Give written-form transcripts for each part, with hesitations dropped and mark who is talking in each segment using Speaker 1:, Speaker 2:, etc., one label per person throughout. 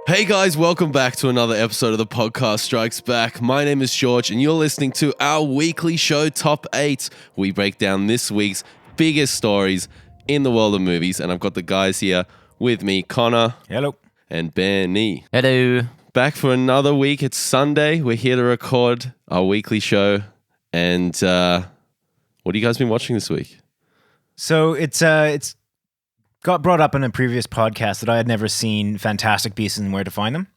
Speaker 1: Hey guys, welcome back to another episode of the Podcast Strikes Back. My name is George and you're listening to our weekly show, Top 8. We break down this week's biggest stories in the world of movies, and I've got the guys here with me, Connor.
Speaker 2: Hello.
Speaker 1: And Benny.
Speaker 3: Hello.
Speaker 1: Back for another week. It's Sunday. We're here to record our weekly show. And what have you guys been watching this week?
Speaker 2: So it's got brought up in a previous podcast that I had never seen Fantastic Beasts and Where to Find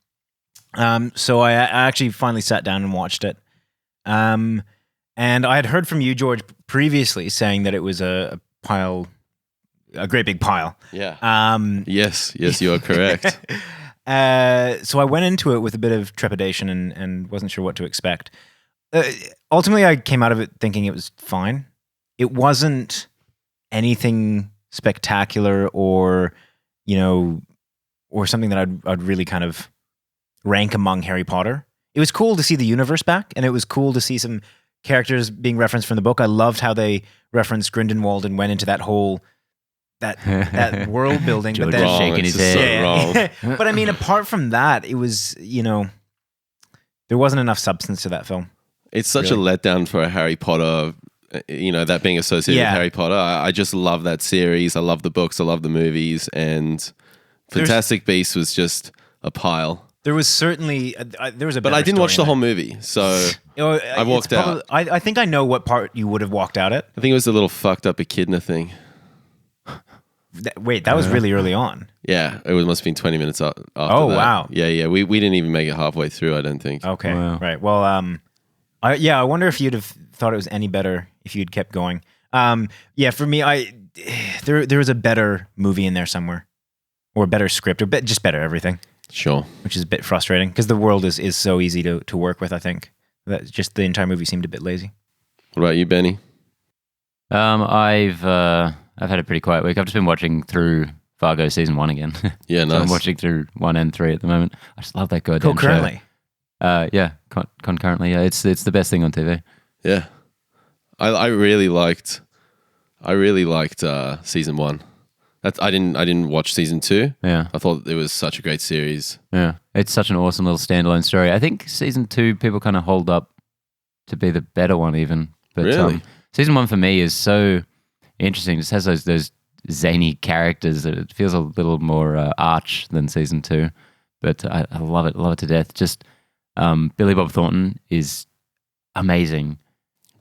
Speaker 2: Them. So I actually finally sat down and watched it. And I had heard from you, George, previously saying that it was a great big pile.
Speaker 1: Yeah. Yes, you are correct.
Speaker 2: So I went into it with a bit of trepidation and wasn't sure what to expect. Ultimately, I came out of it thinking it was fine. It wasn't anything spectacular or something that I'd really kind of rank among Harry Potter. It was cool to see the universe back, and it was cool to see some characters being referenced from the book. I loved how they referenced Grindelwald and went into that whole that world building.
Speaker 3: George
Speaker 2: but then
Speaker 3: shaking his head.
Speaker 1: Wrong.
Speaker 2: But I mean, apart from that, it was there wasn't enough substance to that film.
Speaker 1: It's such a letdown for a Harry Potter, that being associated with Harry Potter. I just love that series. I love the books. I love the movies. And Fantastic Beasts was just a pile.
Speaker 2: There was certainly there was a
Speaker 1: But I didn't watch the whole movie, so I walked out.
Speaker 2: I think I know what part you would have walked out at.
Speaker 1: I think it was the little fucked up echidna thing.
Speaker 2: Wait, that was really early on.
Speaker 1: Yeah, it must have been 20 minutes after that.
Speaker 2: Wow.
Speaker 1: Yeah. We didn't even make it halfway through, I don't think.
Speaker 2: Okay,
Speaker 3: Wow.
Speaker 2: right. Well, I wonder if you'd have thought it was any better if you'd kept going. For me, there was a better movie in there somewhere, or a better script, or just better everything.
Speaker 1: Sure.
Speaker 2: Which is a bit frustrating because the world is so easy to work with. I think that just the entire movie seemed a bit lazy.
Speaker 1: What about you, Benny?
Speaker 3: I've had a pretty quiet week. I've just been watching through Fargo season 1 again.
Speaker 1: Yeah,
Speaker 3: So
Speaker 1: nice.
Speaker 3: I'm watching through 1 and 3 at the moment. I just love that goddamn
Speaker 2: Concurrently.
Speaker 3: show. Concurrently. Yeah, it's the best thing on TV.
Speaker 1: Yeah. I really liked season 1. I didn't watch season 2.
Speaker 3: Yeah,
Speaker 1: I thought it was such a great series.
Speaker 3: yeah. It's such an awesome little standalone story. I think season 2 people kind of hold up to be the better one even. But
Speaker 1: Really?
Speaker 3: Season 1 for me is so interesting. It just has those zany characters that it feels a little more arch than season 2. But I love it to death. Just Billy Bob Thornton is amazing.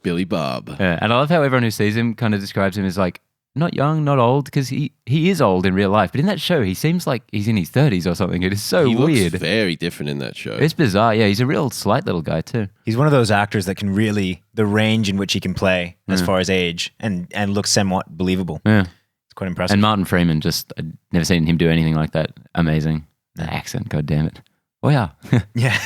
Speaker 1: Billy Bob.
Speaker 3: And I love how everyone who sees him kind of describes him as like not young, not old, because he is old in real life. But in that show, he seems like he's in his 30s or something. It is so
Speaker 1: He
Speaker 3: weird.
Speaker 1: looks very different in that show.
Speaker 3: It's bizarre. Yeah, he's a real slight little guy too.
Speaker 2: He's one of those actors that can really the range in which he can play as far as age and look somewhat believable.
Speaker 3: Yeah.
Speaker 2: It's quite impressive.
Speaker 3: And Martin Freeman, I'd never seen him do anything like that. Amazing. The accent, god damn it. Oh yeah.
Speaker 2: yeah,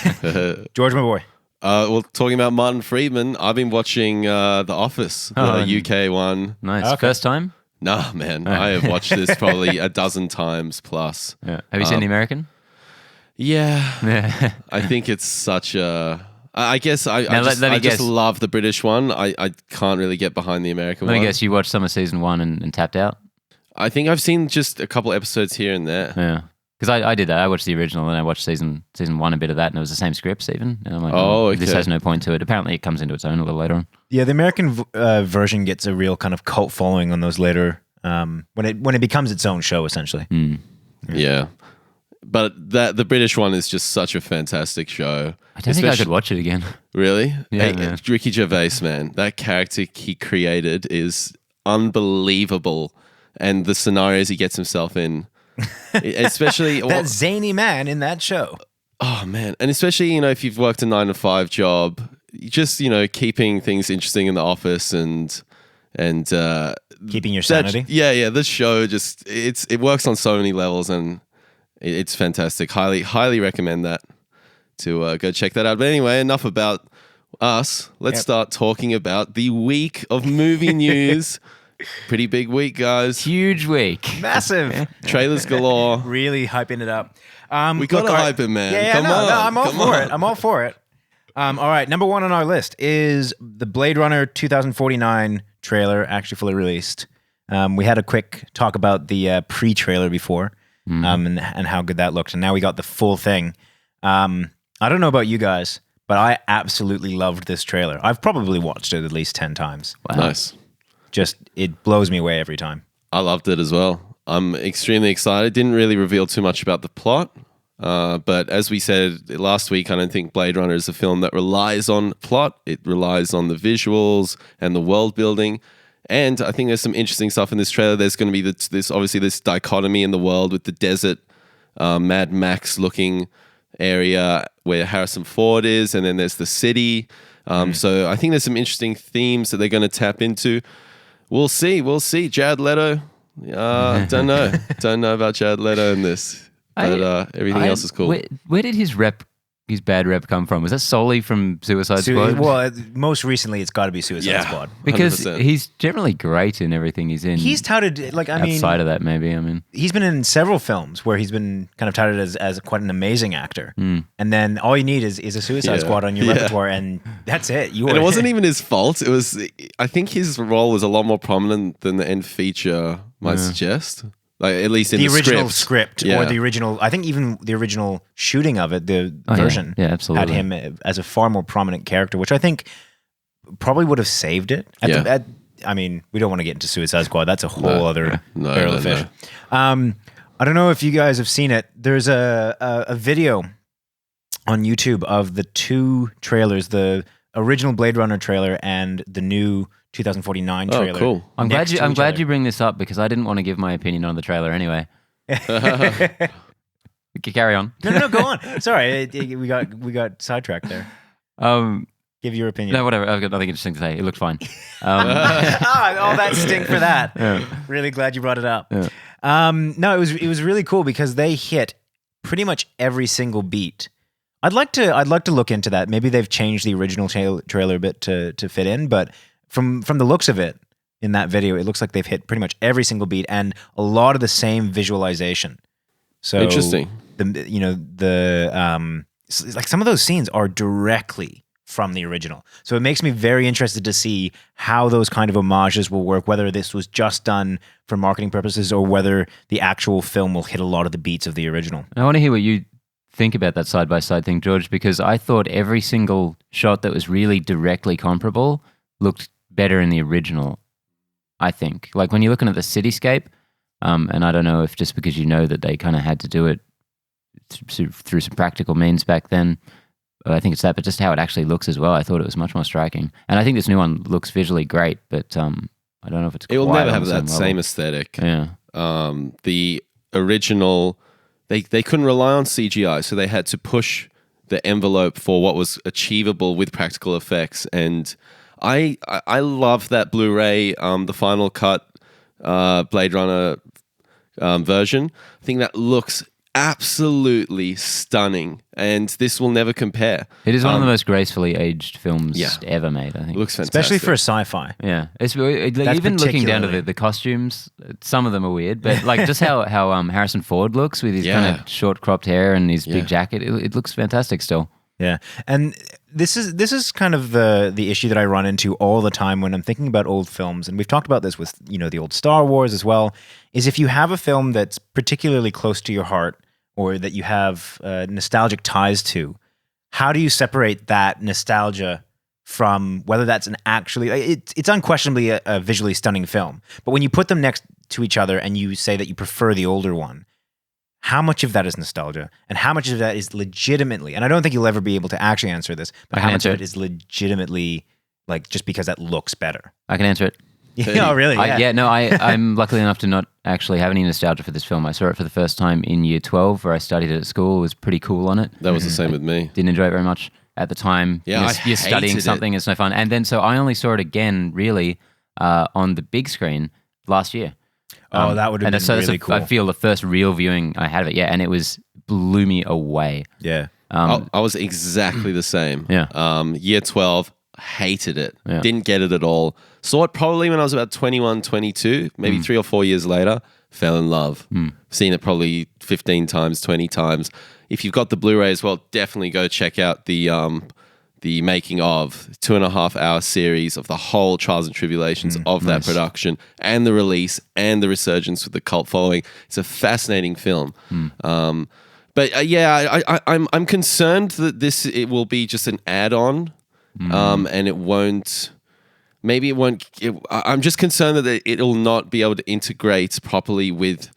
Speaker 2: George, my boy.
Speaker 1: Well, talking about Martin Freeman, I've been watching The Office, the UK one.
Speaker 3: Nice.
Speaker 2: Okay.
Speaker 3: First time?
Speaker 1: Nah, man, I have watched this probably a dozen times plus.
Speaker 3: Yeah. Have you seen the American?
Speaker 1: Yeah,
Speaker 3: Yeah.
Speaker 1: I think it's such a... I guess I
Speaker 3: Now, let me
Speaker 1: just
Speaker 3: guess.
Speaker 1: love the British one. I can't really get behind the American
Speaker 3: Let
Speaker 1: one.
Speaker 3: me guess, you watched some of season 1 and tapped out?
Speaker 1: I think I've seen just a couple episodes here and there.
Speaker 3: Yeah. Because I did that. I watched the original and I watched season 1 a bit of that, and it was the same scripts even. And I'm like, this
Speaker 1: okay.
Speaker 3: has no point to it. Apparently it comes into its own a little later on.
Speaker 2: Yeah, the American version gets a real kind of cult following on those later when it becomes its own show essentially.
Speaker 1: Yeah. But the British one is just such a fantastic show.
Speaker 3: I don't think I could watch it again.
Speaker 1: Really?
Speaker 3: Yeah,
Speaker 1: Hey,
Speaker 3: man.
Speaker 1: Ricky Gervais, man. That character he created is unbelievable. And the scenarios he gets himself in. Especially...
Speaker 2: That zany man in that show.
Speaker 1: Oh, man. And especially, if you've worked a 9-to-5 job, just, keeping things interesting in the office and
Speaker 2: Keeping your sanity.
Speaker 1: Yeah. This show just, it works on so many levels and it's fantastic. Highly recommend that to go check that out. But anyway, enough about us. Let's start talking about the week of movie news. Pretty big week, guys.
Speaker 3: Huge week.
Speaker 2: Massive.
Speaker 1: Trailers galore.
Speaker 2: Really hyping it up.
Speaker 1: We got to hype it, man.
Speaker 2: Yeah,
Speaker 1: Come on.
Speaker 2: no, I'm all
Speaker 1: Come
Speaker 2: for
Speaker 1: on.
Speaker 2: it. I'm all for it. All right, number 1 on our list is the Blade Runner 2049 trailer, actually fully released. We had a quick talk about the pre-trailer before. and how good that looked. And now we got the full thing. I don't know about you guys, but I absolutely loved this trailer. I've probably watched it at least 10 times.
Speaker 1: Wow. Nice.
Speaker 2: Just, it blows me away every time.
Speaker 1: I loved it as well. I'm extremely excited. Didn't really reveal too much about the plot. But as we said last week, I don't think Blade Runner is a film that relies on plot. It relies on the visuals and the world building. And I think there's some interesting stuff in this trailer. There's going to be this dichotomy in the world with the desert, Mad Max looking area where Harrison Ford is, and then there's the city. So I think there's some interesting themes that they're going to tap into. We'll see. Jared Leto. Don't know about Jared Leto in this, but everything else is cool.
Speaker 3: Where did his bad rep come from? Was that solely from Suicide Squad?
Speaker 2: Well, most recently it's got to be Suicide Squad.
Speaker 3: Because
Speaker 1: 100%.
Speaker 3: He's generally great in everything he's in.
Speaker 2: He's touted,
Speaker 3: outside of that, maybe.
Speaker 2: He's been in several films where he's been kind of touted as quite an amazing actor. And then all you need is a Suicide Squad on your repertoire, and that's it.
Speaker 1: And it wasn't even his fault. It was, I think his role was a lot more prominent than the end feature might suggest. Like, at least in the
Speaker 2: original script or the original, I think even the original shooting of it, the version
Speaker 3: absolutely.
Speaker 2: had him as a far more prominent character, which I think probably would have saved it. We don't want to get into Suicide Squad. That's a whole other barrel of fish. I don't know if you guys have seen it. There's a video on YouTube of the two trailers, the original Blade Runner trailer and the new 2049 trailer.
Speaker 1: Oh, cool.
Speaker 3: I'm glad you bring this up because I didn't want to give my opinion on the trailer anyway. Carry on.
Speaker 2: No, go on. Sorry, we got sidetracked there. Give your opinion.
Speaker 3: No, whatever. I've got nothing interesting to say. It looked fine.
Speaker 2: All that stink for that. Yeah. Really glad you brought it up. Yeah. No, it was really cool because they hit pretty much every single beat. I'd like to look into that. Maybe they've changed the original trailer a bit to fit in, but from the looks of it in that video, it looks like they've hit pretty much every single beat and a lot of the same visualization. So
Speaker 1: interesting.
Speaker 2: Like some of those scenes are directly from the original. So it makes me very interested to see how those kind of homages will work, whether this was just done for marketing purposes or whether the actual film will hit a lot of the beats of the original.
Speaker 3: I want to hear what you think about that side-by-side thing, George, because I thought every single shot that was really directly comparable looked better in the original, I think. Like when you're looking at the cityscape, and I don't know if just because you know that they kind of had to do it through some practical means back then, I think it's that, but just how it actually looks as well, I thought it was much more striking. And I think this new one looks visually great, but I don't know if
Speaker 1: it will never have that same aesthetic.
Speaker 3: Yeah.
Speaker 1: The original, they couldn't rely on CGI, so they had to push the envelope for what was achievable with practical effects. And I love that Blu-ray, the final cut Blade Runner version. I think that looks absolutely stunning, and this will never compare.
Speaker 3: It is one of the most gracefully aged films ever made, I think.
Speaker 1: It looks fantastic.
Speaker 2: Especially for a sci-fi.
Speaker 3: Yeah. Even looking down to the costumes, some of them are weird, but like just how Harrison Ford looks with his kind of short cropped hair and his big jacket, it looks fantastic still.
Speaker 2: Yeah. And this is kind of the issue that I run into all the time when I'm thinking about old films, and we've talked about this with, the old Star Wars as well, is if you have a film that's particularly close to your heart or that you have nostalgic ties to, how do you separate that nostalgia from whether that's it's unquestionably a visually stunning film, but when you put them next to each other and you say that you prefer the older one, how much of that is nostalgia and how much of that is legitimately, and I don't think you'll ever be able to actually answer this, but how much of it is legitimately like just because that looks better?
Speaker 3: I can answer it.
Speaker 2: Oh, really?
Speaker 3: I'm lucky enough to not actually have any nostalgia for this film. I saw it for the first time in year 12 where I studied it at school. Was pretty cool on it.
Speaker 1: That was the same with me.
Speaker 3: Didn't enjoy it very much at the time.
Speaker 1: Yeah,
Speaker 3: you're studying something, it's no fun. And then so I only saw it again really on the big screen last year.
Speaker 2: That would have been really cool.
Speaker 3: I feel the first real viewing I had of it, and it blew me away.
Speaker 2: Yeah.
Speaker 1: I was exactly the same.
Speaker 3: Yeah.
Speaker 1: Year 12, hated it.
Speaker 3: Yeah.
Speaker 1: Didn't get it at all. Saw it probably when I was about 21, 22, maybe 3 or 4 years later. Fell in love. Seen it probably 15 times, 20 times. If you've got the Blu-ray as well, definitely go check out the the making of 2.5-hour series of the whole trials and tribulations of that production and the release and the resurgence with the cult following. It's a fascinating film. But I'm concerned that it will be just an add-on, and it won't. Maybe it won't. I'm just concerned that it'll not be able to integrate properly with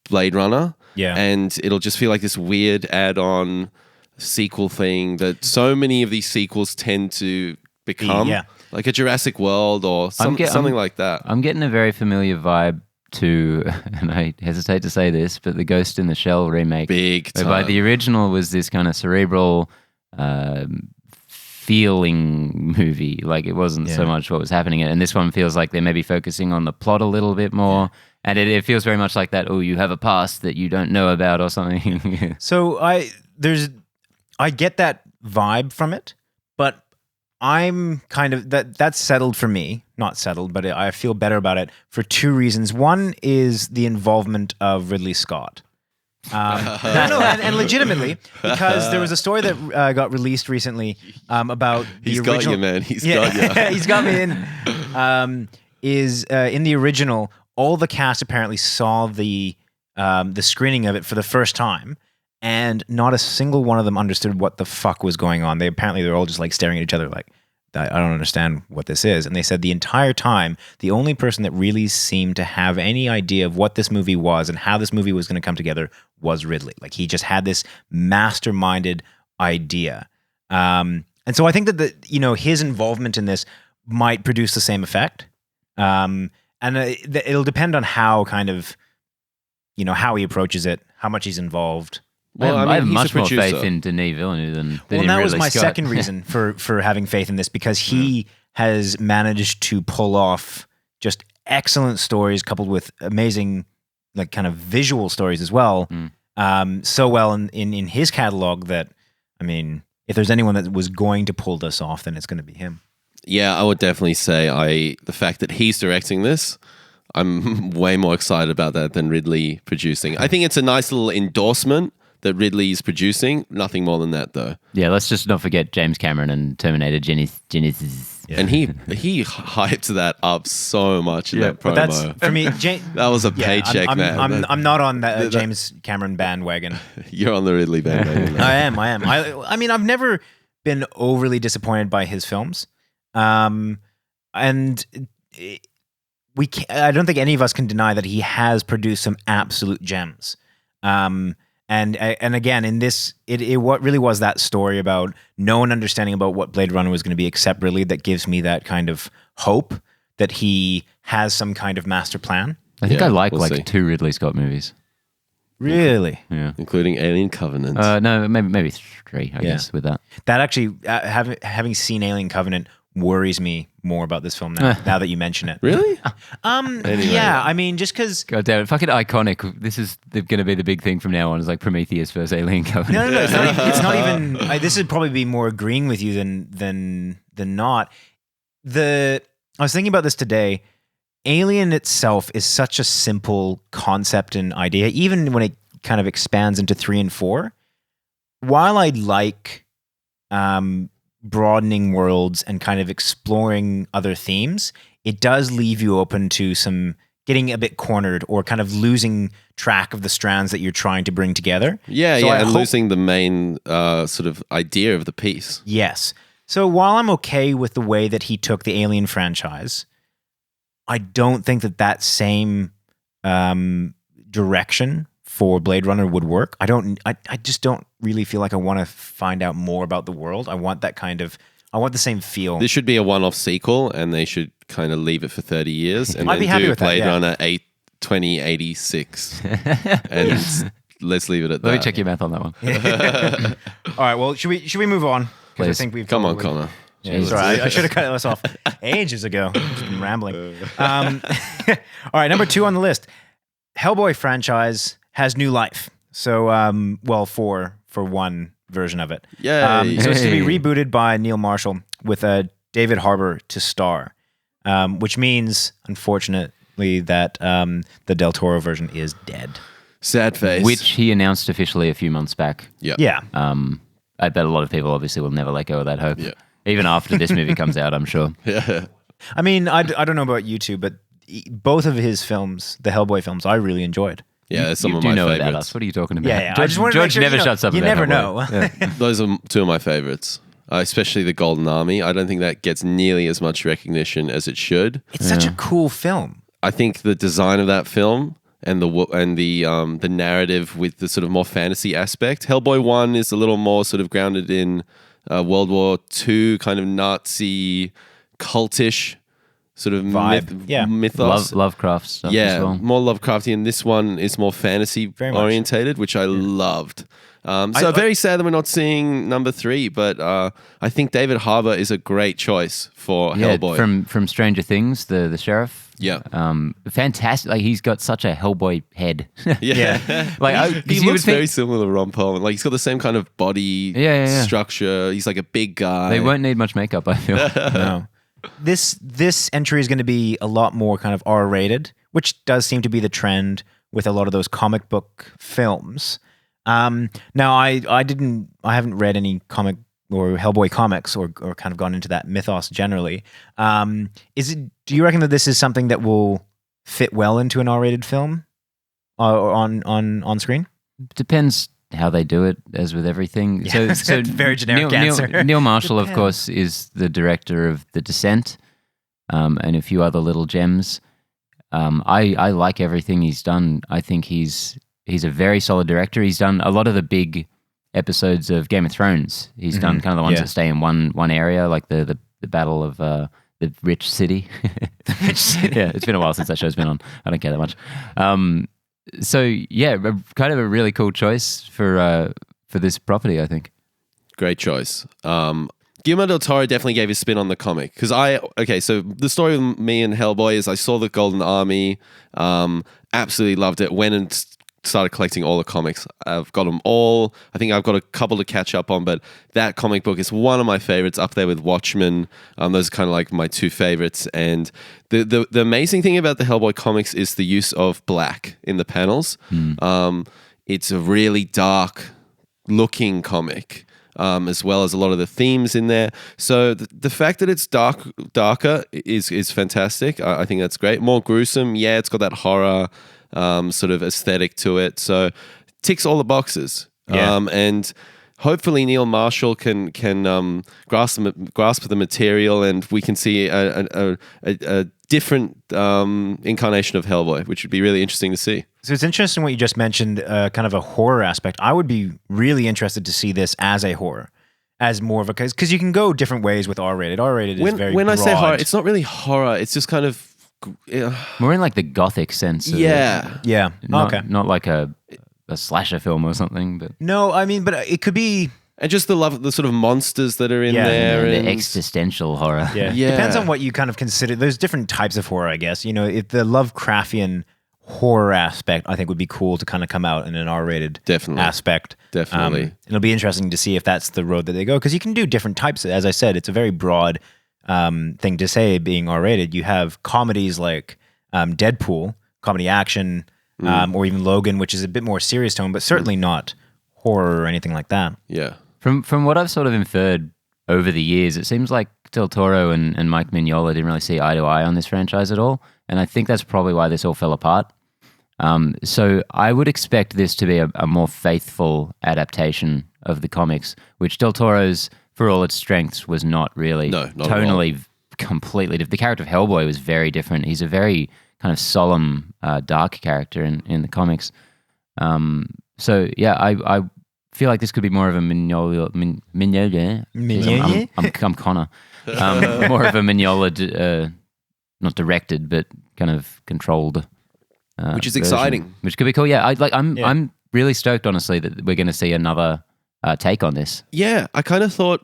Speaker 1: Blade Runner.
Speaker 2: Yeah,
Speaker 1: and it'll just feel like this weird add-on sequel thing that so many of these sequels tend to become, like a Jurassic World or something like that.
Speaker 3: I'm getting a very familiar vibe to, and I hesitate to say this, but the Ghost in the Shell remake.
Speaker 1: Big time.
Speaker 3: Whereby the original was this kind of cerebral feeling movie. Like it wasn't so much what was happening. And this one feels like they're maybe focusing on the plot a little bit more. And it feels very much like that, you have a past that you don't know about or something.
Speaker 2: So I get that vibe from it, but I'm kind of that's settled for me. Not settled, but I feel better about it for two reasons. One is the involvement of Ridley Scott. And legitimately, because there was a story that got released recently about the original.
Speaker 1: He's got you, man. He's got you.
Speaker 2: He's got me in. In the original, all the cast apparently saw the screening of it for the first time, and not a single one of them understood what the fuck was going on. They're all just like staring at each other like, I don't understand what this is. And they said the entire time, the only person that really seemed to have any idea of what this movie was and how this movie was going to come together was Ridley. Like he just had this masterminded idea. And so I think that his involvement in this might produce the same effect. And it'll depend on how kind of, how he approaches it, how much he's involved.
Speaker 3: Well, I have much more faith in Denis Villeneuve than in
Speaker 2: that
Speaker 3: Ridley
Speaker 2: was my
Speaker 3: Scott.
Speaker 2: second reason for having faith in this, because he has managed to pull off just excellent stories coupled with amazing, like kind of visual stories as well. So well in his catalog that, I mean, if there's anyone that was going to pull this off, then it's going to be him.
Speaker 1: Yeah, I would definitely say the fact that he's directing this, I'm way more excited about that than Ridley producing. I think it's a nice little endorsement that Ridley's producing. Nothing more than that, though.
Speaker 3: Yeah, let's just not forget James Cameron and Terminator Genesis.
Speaker 1: Yeah. And he hyped that up so much in that promo.
Speaker 2: But that's, for me,
Speaker 1: that was a paycheck, man.
Speaker 2: I'm not on that James Cameron bandwagon.
Speaker 1: You're on the Ridley bandwagon.
Speaker 2: I am. I mean, I've never been overly disappointed by his films. And I don't think any of us can deny that he has produced some absolute gems. And again, in this, it what really was that story about no one understanding about what Blade Runner was going to be except Ridley that gives me that kind of hope that he has some kind of master plan.
Speaker 3: I think I like
Speaker 1: we'll see.
Speaker 3: 2 Ridley Scott movies.
Speaker 2: Really?
Speaker 3: Yeah.
Speaker 1: Including Alien Covenant.
Speaker 3: No, maybe 3, I guess, with that.
Speaker 2: That actually, having seen Alien Covenant worries me more about this film now that you mention it.
Speaker 1: Really?
Speaker 2: Anyway. Yeah, I mean, just because...
Speaker 3: God damn it, fucking iconic. This is going to be the big thing from now on, is like Prometheus versus Alien Covenant.
Speaker 2: No, it's not even... this would probably be more agreeing with you than not. I was thinking about this today. Alien itself is such a simple concept and idea, even when it kind of expands into 3 and 4. While I like... broadening worlds and kind of exploring other themes, it does leave you open to some getting a bit cornered or kind of losing track of the strands that you're trying to bring together.
Speaker 1: And losing the main sort of idea of the piece.
Speaker 2: Yes. So while I'm okay with the way that he took the Alien franchise, I don't think that same direction for Blade Runner would work. I just don't really feel like I want to find out more about the world. I want the same feel.
Speaker 1: This should be a one-off sequel, and they should kind of leave it for 30 years and
Speaker 2: I'd
Speaker 1: then
Speaker 2: be happy
Speaker 1: do
Speaker 2: with that,
Speaker 1: Blade Runner 2086. And let's leave it at that.
Speaker 3: Let me check your math on that one.
Speaker 2: All right, well, should we move on? Because I
Speaker 3: Please.
Speaker 2: think we've
Speaker 1: Come on,
Speaker 2: probably-
Speaker 1: Connor.
Speaker 2: Yeah, sorry, I should have cut this off ages ago. I've just been rambling. All right, number 2 on the list. Hellboy franchise has new life. So, for one version of it.
Speaker 1: Yay.
Speaker 2: So it's to be rebooted by Neil Marshall with David Harbour to star, which means, unfortunately, that the Del Toro version is dead.
Speaker 1: Sad face.
Speaker 3: Which he announced officially a few months back.
Speaker 1: Yeah.
Speaker 2: Yeah.
Speaker 3: I bet a lot of people obviously will never let go of that hope.
Speaker 1: Yeah.
Speaker 3: even after this movie comes out, I'm sure.
Speaker 1: Yeah.
Speaker 2: I mean, I don't know about you two, but both of his films, the Hellboy films, I really enjoyed.
Speaker 1: Yeah, that's some
Speaker 3: You
Speaker 1: of
Speaker 3: do
Speaker 1: my
Speaker 3: know
Speaker 1: favorites.
Speaker 3: about us. What are you talking about?
Speaker 2: Yeah. I
Speaker 3: George,
Speaker 2: just wanted to make
Speaker 3: George
Speaker 2: sure,
Speaker 3: never
Speaker 2: you know,
Speaker 3: shuts up
Speaker 2: you
Speaker 3: about
Speaker 2: never
Speaker 3: Hellboy.
Speaker 2: know.
Speaker 1: Those are two of my favorites, especially the Golden Army. I don't think that gets nearly as much recognition as it should.
Speaker 2: It's such a cool film.
Speaker 1: I think the design of that film and the narrative with the sort of more fantasy aspect. Hellboy 1 is a little more sort of grounded in World War II kind of Nazi cultish sort of
Speaker 2: Vibe. Yeah.
Speaker 1: mythos.
Speaker 3: Lovecraft stuff
Speaker 1: Yeah,
Speaker 3: as well.
Speaker 1: more Lovecraftian. This one is more fantasy
Speaker 2: Very much.
Speaker 1: orientated, which I loved. So very sad that we're not seeing number 3, but I think David Harbour is a great choice for Hellboy.
Speaker 3: From Stranger Things, the sheriff.
Speaker 1: Yeah.
Speaker 3: Fantastic. Like he's got such a Hellboy head.
Speaker 1: Yeah.
Speaker 3: Like
Speaker 1: he looks very similar to Ron Perlman. Like he's got the same kind of body
Speaker 3: Yeah.
Speaker 1: structure. He's like a big guy.
Speaker 3: They won't need much makeup, I feel.
Speaker 2: No. This entry is going to be a lot more kind of R-rated, which does seem to be the trend with a lot of those comic book films. Now I haven't read any comic or Hellboy comics or kind of gone into that mythos generally. Do you reckon that this is something that will fit well into an R-rated film or on screen?
Speaker 3: Depends how they do it, as with everything.
Speaker 2: Yeah, so very generic answer.
Speaker 3: Neil Marshall, of course, is the director of The Descent and a few other little gems. I like everything he's done. I think he's a very solid director. He's done a lot of the big episodes of Game of Thrones. He's done kind of the ones that stay in one area, like the Battle of the Rich City. Yeah, it's been a while since that show's been on. I don't care that much. So yeah, kind of a really cool choice for this property, I think.
Speaker 1: Great choice. Guillermo del Toro definitely gave his spin on the comic because so the story of me and Hellboy is I saw the Golden Army, absolutely loved it, went and started collecting all the comics. I've got them all. I think I've got a couple to catch up on, but that comic book is one of my favorites, up there with Watchmen. Those are kind of like my two favorites. And the amazing thing about the Hellboy comics is the use of black in the panels. It's a really dark looking comic. As well as a lot of the themes in there. So the fact that it's darker is fantastic. I think that's great. More gruesome. Yeah, it's got that horror sort of aesthetic to it. So ticks all the boxes.
Speaker 2: Yeah.
Speaker 1: And hopefully Neil Marshall can grasp the material, and we can see a different incarnation of Hellboy, which would be really interesting to see.
Speaker 2: So it's interesting what you just mentioned, kind of a horror aspect. I would be really interested to see this as a horror, as more of a because you can go different ways with R-rated. R-rated is very
Speaker 1: when
Speaker 2: broad.
Speaker 1: I say horror, it's not really horror. It's just kind of
Speaker 3: More in like the gothic sense. Of
Speaker 2: yeah.
Speaker 3: Not like a slasher film or something, but
Speaker 2: No, I mean, but it could be.
Speaker 1: And just the sort of monsters that are in there.
Speaker 3: the
Speaker 1: and
Speaker 3: existential horror.
Speaker 2: Yeah. Depends on what you kind of consider. There's different types of horror, I guess. You know, if the Lovecraftian horror aspect, I think would be cool to kind of come out in an R-rated aspect.
Speaker 1: Definitely.
Speaker 2: It'll be interesting to see if that's the road that they go, because you can do different types. As I said, it's a very broad thing to say, being R-rated. You have comedies like Deadpool, comedy action, or even Logan, which is a bit more serious tone, but certainly not horror or anything like that.
Speaker 1: Yeah.
Speaker 3: From what I've sort of inferred over the years, it seems like Del Toro and Mike Mignola didn't really see eye to eye on this franchise at all. And I think that's probably why this all fell apart. So I would expect this to be a more faithful adaptation of the comics, which Del Toro's, for all its strengths, was not really.
Speaker 1: No, not
Speaker 3: tonally completely different. The character of Hellboy was very different. He's a very kind of solemn, dark character in the comics. So yeah, I feel like this could be more of a Mignola. I'm Connor. More of a Mignola, not directed, but kind of controlled.
Speaker 1: Which is
Speaker 3: version,
Speaker 1: exciting.
Speaker 3: Which could be cool. Yeah, I'm really stoked, honestly, that we're going to see another take on this.
Speaker 1: Yeah, I kind of thought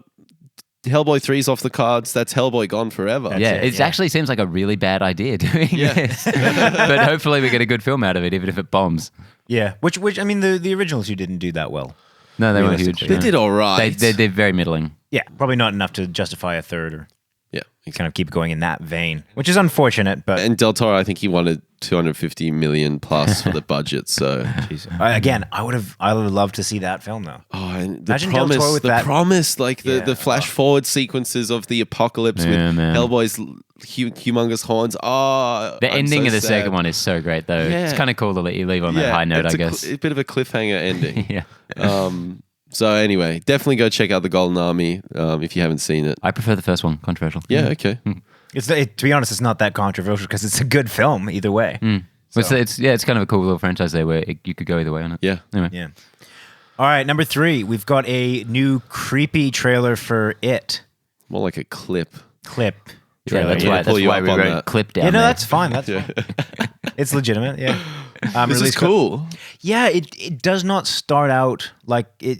Speaker 1: Hellboy 3's off the cards. That's Hellboy gone forever.
Speaker 3: It actually seems like a really bad idea doing this. But hopefully we get a good film out of it, even if it bombs.
Speaker 2: Yeah, which I mean, the originals you didn't do that well.
Speaker 3: No, they weren't huge.
Speaker 1: They did all right.
Speaker 3: They're very middling.
Speaker 2: Yeah, probably not enough to justify a third.
Speaker 1: Yeah.
Speaker 2: kind of keep going in that vein, which is unfortunate. But
Speaker 1: And Del Toro, I think he wanted 250 million plus for the budget. So
Speaker 2: again, I would have loved to see that film though.
Speaker 1: oh, and the
Speaker 2: Imagine Del Toro
Speaker 1: promise,
Speaker 2: with
Speaker 1: the
Speaker 2: that.
Speaker 1: promise, like
Speaker 2: Yeah.
Speaker 1: the flash forward sequences of the apocalypse with
Speaker 3: man.
Speaker 1: Hellboy's humongous horns. Oh,
Speaker 3: The
Speaker 1: I'm
Speaker 3: ending
Speaker 1: so
Speaker 3: of the
Speaker 1: sad.
Speaker 3: second one is so great, though.
Speaker 1: Yeah.
Speaker 3: It's kind of cool to let you leave on that high note,
Speaker 1: it's
Speaker 3: I guess.
Speaker 1: a bit of a cliffhanger ending.
Speaker 3: Yeah.
Speaker 1: So anyway, definitely go check out the Golden Army if you haven't seen it.
Speaker 3: I prefer the first one. Controversial.
Speaker 1: Yeah, okay.
Speaker 2: To be honest, it's not that controversial because it's a good film either way.
Speaker 3: But it's kind of a cool little franchise there where you could go either way on it.
Speaker 1: Yeah.
Speaker 3: Anyway.
Speaker 2: Yeah. All right, number 3, we've got a new creepy trailer for It.
Speaker 1: More like a clip.
Speaker 2: Clip.
Speaker 3: Yeah, that's
Speaker 1: Yeah,
Speaker 3: why,
Speaker 1: pull
Speaker 3: that's
Speaker 1: you
Speaker 3: why
Speaker 1: up
Speaker 3: we
Speaker 1: on
Speaker 3: wrote
Speaker 1: that.
Speaker 3: clip down
Speaker 2: Yeah, no,
Speaker 3: there.
Speaker 2: that's fine. That's fine. It's legitimate. Yeah.
Speaker 1: This is
Speaker 2: released-
Speaker 1: cool.
Speaker 2: Yeah, it does not start out like it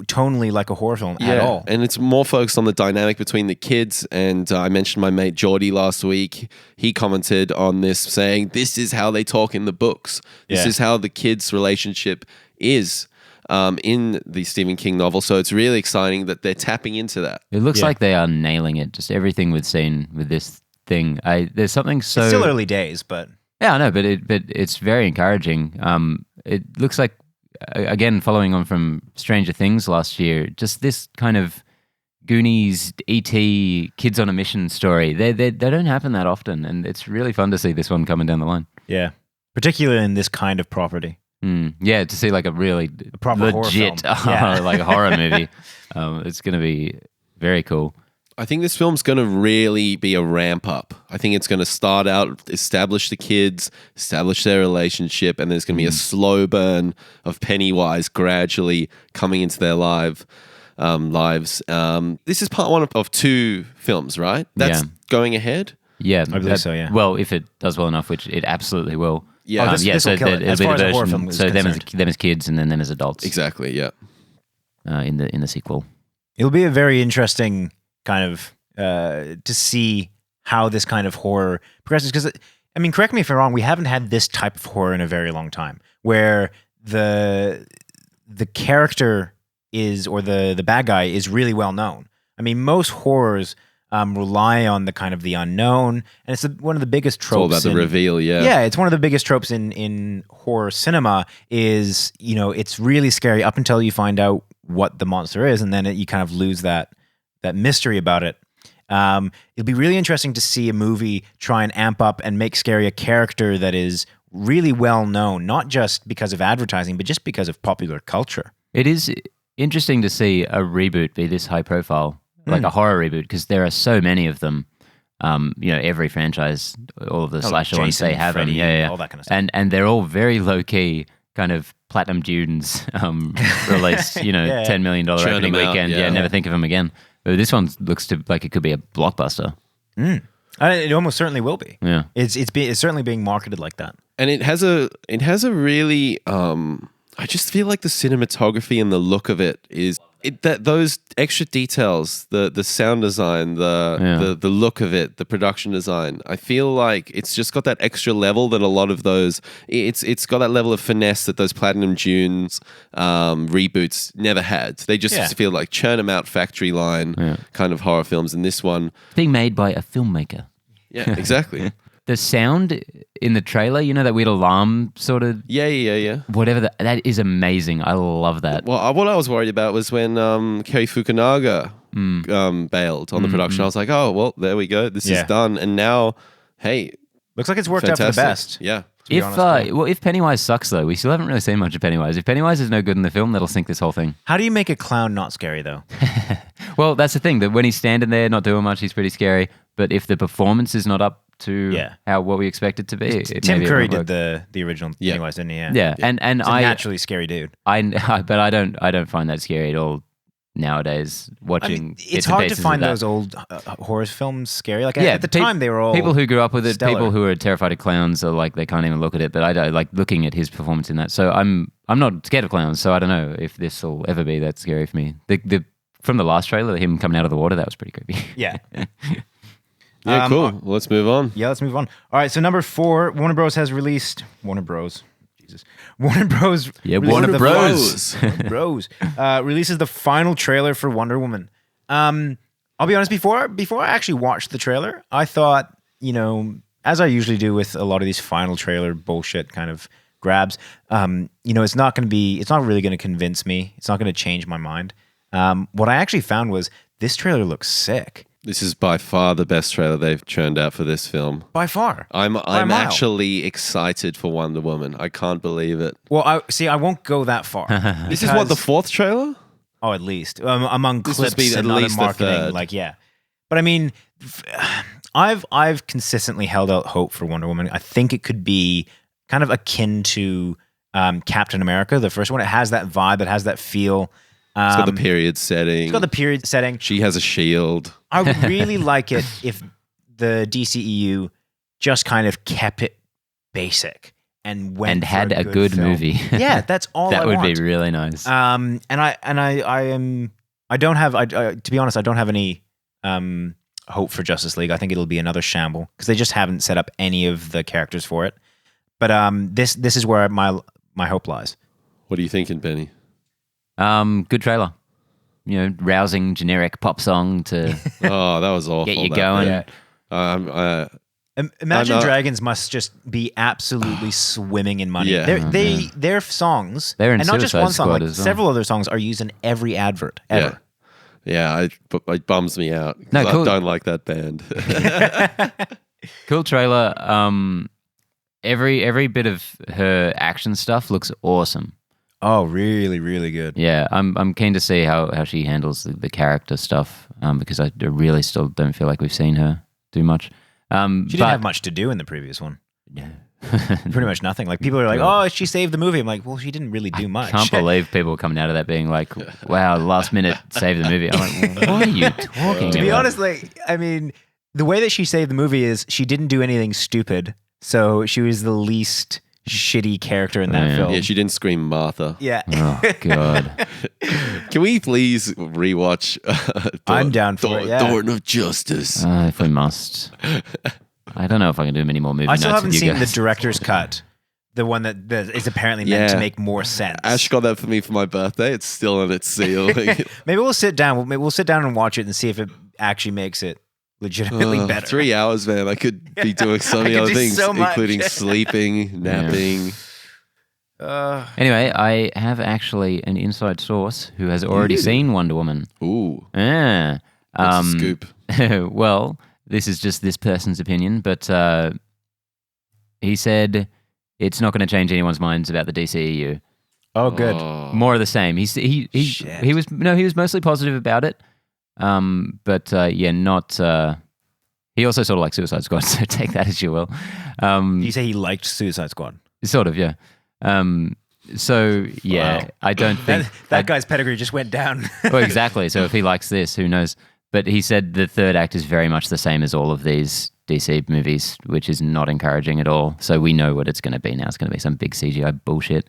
Speaker 2: tonally like a horror film at all.
Speaker 1: And it's more focused on the dynamic between the kids. And I mentioned my mate Geordie last week. He commented on this saying, this is how they talk in the books. This
Speaker 2: Yeah.
Speaker 1: is how the kids' relationship is in the Stephen King novel. So it's really exciting that they're tapping into that.
Speaker 3: It looks
Speaker 2: Yeah.
Speaker 3: like they are nailing it. Just everything we've seen with this thing. There's something so...
Speaker 2: It's still early days, but
Speaker 3: Yeah, I know, but it's very encouraging. It looks like, again, following on from Stranger Things last year, just this kind of Goonies, E.T., kids on a mission story. They don't happen that often, and it's really fun to see this one coming down the line.
Speaker 2: yeah, particularly in this kind of property.
Speaker 3: Yeah, to see like a really
Speaker 2: proper horror
Speaker 3: legit
Speaker 2: film. Yeah.
Speaker 3: like horror movie. It's going to be very cool.
Speaker 1: I think this film's going to really be a ramp up. I think it's going to start out, establish the kids, establish their relationship, and there's going to be a slow burn of Pennywise gradually coming into their lives. This is part 1 of 2 films, right? That's going ahead?
Speaker 3: Yeah,
Speaker 2: I believe so, yeah.
Speaker 3: Well, if it does well enough, which it absolutely will.
Speaker 1: Yeah.
Speaker 2: Oh, this will kill it,
Speaker 3: it'll
Speaker 2: as
Speaker 3: be
Speaker 2: far
Speaker 3: the
Speaker 2: as a horror
Speaker 3: version.
Speaker 2: film is
Speaker 3: So them
Speaker 2: concerned.
Speaker 3: as kids and then them as adults.
Speaker 1: Exactly, yeah.
Speaker 3: In the sequel.
Speaker 2: It'll be a very interesting kind of to see how this kind of horror progresses. Because, I mean, correct me if I'm wrong, we haven't had this type of horror in a very long time, where the character is, or the bad guy is really well known. I mean, most horrors rely on the kind of the unknown, and it's one of the biggest
Speaker 1: It's all
Speaker 2: tropes.
Speaker 1: about the reveal, yeah.
Speaker 2: It's one of the biggest tropes in horror cinema is, it's really scary up until you find out what the monster is, and then you kind of lose that mystery about it. It'll be really interesting to see a movie try and amp up and make scary a character that is really well known, not just because of advertising, but just because of popular culture.
Speaker 3: It is interesting to see a reboot be this high profile, like a horror reboot, because there are so many of them. Every franchise, all of the slasher ones,
Speaker 2: Jason,
Speaker 3: they have
Speaker 2: Freddy,
Speaker 3: them.
Speaker 2: all that kind of stuff.
Speaker 3: And they're all very low key, kind of Platinum Dunes released. $10 million
Speaker 1: Churn
Speaker 3: opening
Speaker 1: them out,
Speaker 3: weekend.
Speaker 1: yeah.
Speaker 3: Never think of them again. But this one looks like it could be a blockbuster.
Speaker 2: It almost certainly will be.
Speaker 3: Yeah.
Speaker 2: It's certainly being marketed like that.
Speaker 1: And it has a really I just feel like the cinematography and the look of it is those extra details, the sound design, the look of it, the production design. I feel like it's just got that extra level that a lot of those. It's got that level of finesse that those Platinum Dunes reboots never had. They just feel like churn them out factory line kind of horror films. And this one,
Speaker 3: It's being made by a filmmaker.
Speaker 1: yeah, exactly.
Speaker 3: The sound in the trailer, that weird alarm sort of
Speaker 1: Yeah.
Speaker 3: whatever, that is amazing. I love that.
Speaker 1: Well, what I was worried about was when Kerry Fukunaga bailed on the production. I was like, oh, well, there we go. This is done. And now, hey,
Speaker 2: Looks like it's worked out for the
Speaker 1: fantastic.
Speaker 2: best.
Speaker 1: Yeah.
Speaker 3: If Pennywise sucks though, we still haven't really seen much of Pennywise. If Pennywise is no good in the film, that'll sink this whole thing.
Speaker 2: How do you make a clown not scary though?
Speaker 3: Well, that's the thing, that when he's standing there not doing much, he's pretty scary. But if the performance is not up to what we expect it to be,
Speaker 2: Tim Curry did the original Pennywise, didn't he?
Speaker 3: Yeah. And
Speaker 2: He's a naturally scary dude.
Speaker 3: but I don't find that scary at all nowadays. Watching,
Speaker 2: it's hard to find those old horror films scary. Like at the time, they were all
Speaker 3: people who grew up with it.
Speaker 2: stellar.
Speaker 3: People who are terrified of clowns are like they can't even look at it. But I don't like looking at his performance in that. So I'm not scared of clowns. So I don't know if this will ever be that scary for me. The from the last trailer, him coming out of the water, that was pretty creepy.
Speaker 2: Yeah.
Speaker 1: Yeah, cool. Well, let's move on.
Speaker 2: Yeah, let's move on. All right, so number 4, Warner Bros. Has released... Warner Bros. Warner Bros.
Speaker 3: Yeah,
Speaker 2: releases
Speaker 3: Warner
Speaker 2: the
Speaker 3: Bros.
Speaker 2: Warner Bros. Releases the final trailer for Wonder Woman. I'll be honest. Before I actually watched the trailer, I thought, as I usually do with a lot of these final trailer bullshit kind of grabs, it's not really going to convince me. It's not going to change my mind. What I actually found was this trailer looks sick.
Speaker 1: This is by far the best trailer they've churned out for this film.
Speaker 2: By far.
Speaker 1: I'm actually excited for Wonder Woman. I can't believe it.
Speaker 2: Well, I won't go that far.
Speaker 1: This is what, the fourth trailer?
Speaker 2: Oh, at least among
Speaker 1: This
Speaker 2: clips
Speaker 1: must be
Speaker 2: and
Speaker 1: at
Speaker 2: other
Speaker 1: least the
Speaker 2: marketing,
Speaker 1: third.
Speaker 2: like yeah. But I mean, I've consistently held out hope for Wonder Woman. I think it could be kind of akin to Captain America, the first one. It has that vibe. It has that feel.
Speaker 1: It's got the period setting.
Speaker 2: It's got the period setting.
Speaker 1: She has a shield.
Speaker 2: I would really like it if the DCEU just kind of kept it basic and went for
Speaker 3: had a good
Speaker 2: film.
Speaker 3: movie.
Speaker 2: Yeah, that's all
Speaker 3: That
Speaker 2: I
Speaker 3: would
Speaker 2: want.
Speaker 3: be really nice.
Speaker 2: And I don't have to be honest, I don't have any hope for Justice League. I think it'll be another shamble because they just haven't set up any of the characters for it. But this is where my hope lies.
Speaker 1: What are you thinking, Benny?
Speaker 3: Good trailer. Rousing generic pop song to
Speaker 1: Oh, that was awful.
Speaker 3: get you
Speaker 1: that
Speaker 3: going.
Speaker 1: bit.
Speaker 2: Imagine
Speaker 1: I'm not-
Speaker 2: Dragons must just be absolutely swimming in money.
Speaker 1: Yeah.
Speaker 2: Their songs,
Speaker 3: They're in
Speaker 2: and not just
Speaker 3: Suicide
Speaker 2: one song,
Speaker 3: Squad
Speaker 2: like
Speaker 3: as well.
Speaker 2: several other songs are used in every advert ever.
Speaker 1: Yeah, it bums me out. 'Cause
Speaker 3: No, cool.
Speaker 1: I don't like that band.
Speaker 3: Cool trailer. Every bit of her action stuff looks awesome.
Speaker 2: Oh, really, really good.
Speaker 3: Yeah, I'm keen to see how she handles the character stuff because I really still don't feel like we've seen her do much.
Speaker 2: She didn't have much to do in the previous one.
Speaker 3: No.
Speaker 2: Pretty much nothing. Like people are like, "Oh, she saved the movie." I'm like, "Well, she didn't really do much."
Speaker 3: Can't believe people were coming out of that being like, "Wow, last minute save the movie." I'm like, "What are you talking
Speaker 2: To
Speaker 3: about?"
Speaker 2: be honest, the way that she saved the movie is she didn't do anything stupid, so she was the least shitty character in that
Speaker 3: Yeah.
Speaker 2: film.
Speaker 1: Yeah, she didn't scream Martha.
Speaker 2: Yeah.
Speaker 3: Oh God.
Speaker 1: Can we please rewatch
Speaker 2: I'm down for it, yeah.
Speaker 1: Dawn of Justice?
Speaker 3: If we must. I don't know if I can do many more movie
Speaker 2: I still
Speaker 3: notes
Speaker 2: haven't
Speaker 3: with you
Speaker 2: seen the
Speaker 3: guys.
Speaker 2: director's cut, the one that is apparently meant to
Speaker 1: Yeah.
Speaker 2: make more sense.
Speaker 1: Ash got that for me for my birthday. It's still on its seal.
Speaker 2: Maybe we'll sit down. We'll sit down and watch it and see if it actually makes it legitimately better.
Speaker 1: 3 hours, man. I could be doing so many
Speaker 2: I could
Speaker 1: other
Speaker 2: do
Speaker 1: things,
Speaker 2: so much.
Speaker 1: including sleeping, napping.
Speaker 3: Anyway, I have actually an inside source who has already seen Wonder Woman.
Speaker 1: Ooh,
Speaker 3: Yeah.
Speaker 1: that's a scoop.
Speaker 3: Well, this is just this person's opinion, but he said it's not going to change anyone's minds about the DCEU.
Speaker 2: Oh, good.
Speaker 1: Oh.
Speaker 3: More of the same. He
Speaker 2: Shit.
Speaker 3: was mostly positive about it. But not. He also sort of likes Suicide Squad, so take that as you will.
Speaker 2: Did you say he liked Suicide Squad?
Speaker 3: Sort of, yeah. So yeah,
Speaker 1: Wow.
Speaker 3: I don't think
Speaker 2: That guy's pedigree just went down.
Speaker 3: Well, exactly. So if he likes this, who knows? But he said the third act is very much the same as all of these DC movies, which is not encouraging at all. So we know what it's going to be now. It's going to be some big CGI bullshit,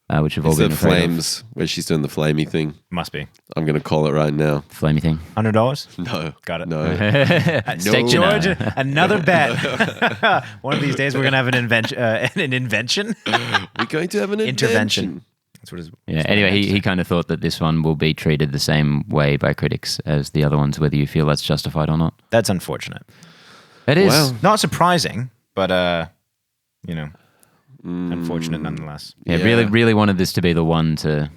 Speaker 3: which we've all
Speaker 1: Is
Speaker 3: been
Speaker 1: it
Speaker 3: afraid
Speaker 1: flames where she's doing the flamey thing?
Speaker 2: Must be
Speaker 1: I'm going to call it right now.
Speaker 3: of. Flamey thing.
Speaker 2: $100.
Speaker 1: No.
Speaker 2: Got it.
Speaker 1: No.
Speaker 3: Steak
Speaker 2: George,
Speaker 3: dinner.
Speaker 2: another bet. One of these days we're gonna have an invention.
Speaker 1: We're going to have an
Speaker 2: Intervention. That's what it is.
Speaker 3: Yeah. Anyway, he kind of thought that this one will be treated the same way by critics as the other ones, whether you feel that's justified or not.
Speaker 2: That's unfortunate.
Speaker 3: It is.
Speaker 1: Wow.
Speaker 2: Not surprising, but unfortunate nonetheless.
Speaker 3: Yeah,
Speaker 1: Yeah.
Speaker 3: really wanted this to be the one to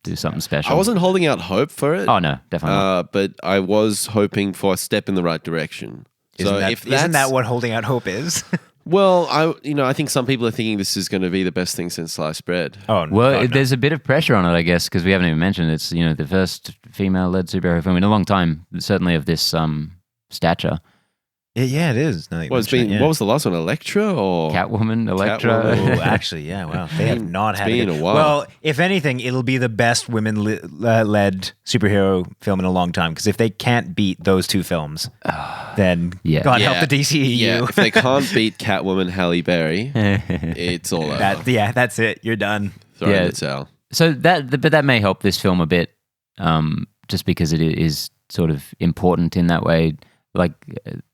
Speaker 3: do something special.
Speaker 1: I wasn't holding out hope for it.
Speaker 3: Oh no, definitely not.
Speaker 1: But I was hoping for a step in the right direction.
Speaker 2: Isn't
Speaker 1: if
Speaker 2: that
Speaker 1: that's,
Speaker 2: what holding out hope is?
Speaker 1: Well, I think some people are thinking this is going to be the best thing since sliced bread.
Speaker 2: Oh,
Speaker 3: Well,
Speaker 2: God, no.
Speaker 3: there's a bit of pressure on it, I guess, because we haven't even mentioned it's the first female-led superhero film in a long time, certainly of this stature.
Speaker 2: Yeah, it is. Now that you
Speaker 1: Well,
Speaker 2: mention it, yeah.
Speaker 1: what was the last one? Electra or
Speaker 3: Catwoman, Elektra.
Speaker 1: Catwoman.
Speaker 2: Oh, actually, yeah. Wow, they have not had
Speaker 1: been
Speaker 2: it.
Speaker 1: a while.
Speaker 2: Well, if anything, it'll be the best women-led superhero film in a long time. Because if they can't beat those two films, then
Speaker 3: Yeah.
Speaker 2: God help the DCEU.
Speaker 1: Yeah, if they can't beat Catwoman, Halle Berry, it's all over.
Speaker 2: That's it. You're done.
Speaker 1: Throw in
Speaker 3: Yeah.
Speaker 1: the towel.
Speaker 3: So that may help this film a bit, just because it is sort of important in that way. Like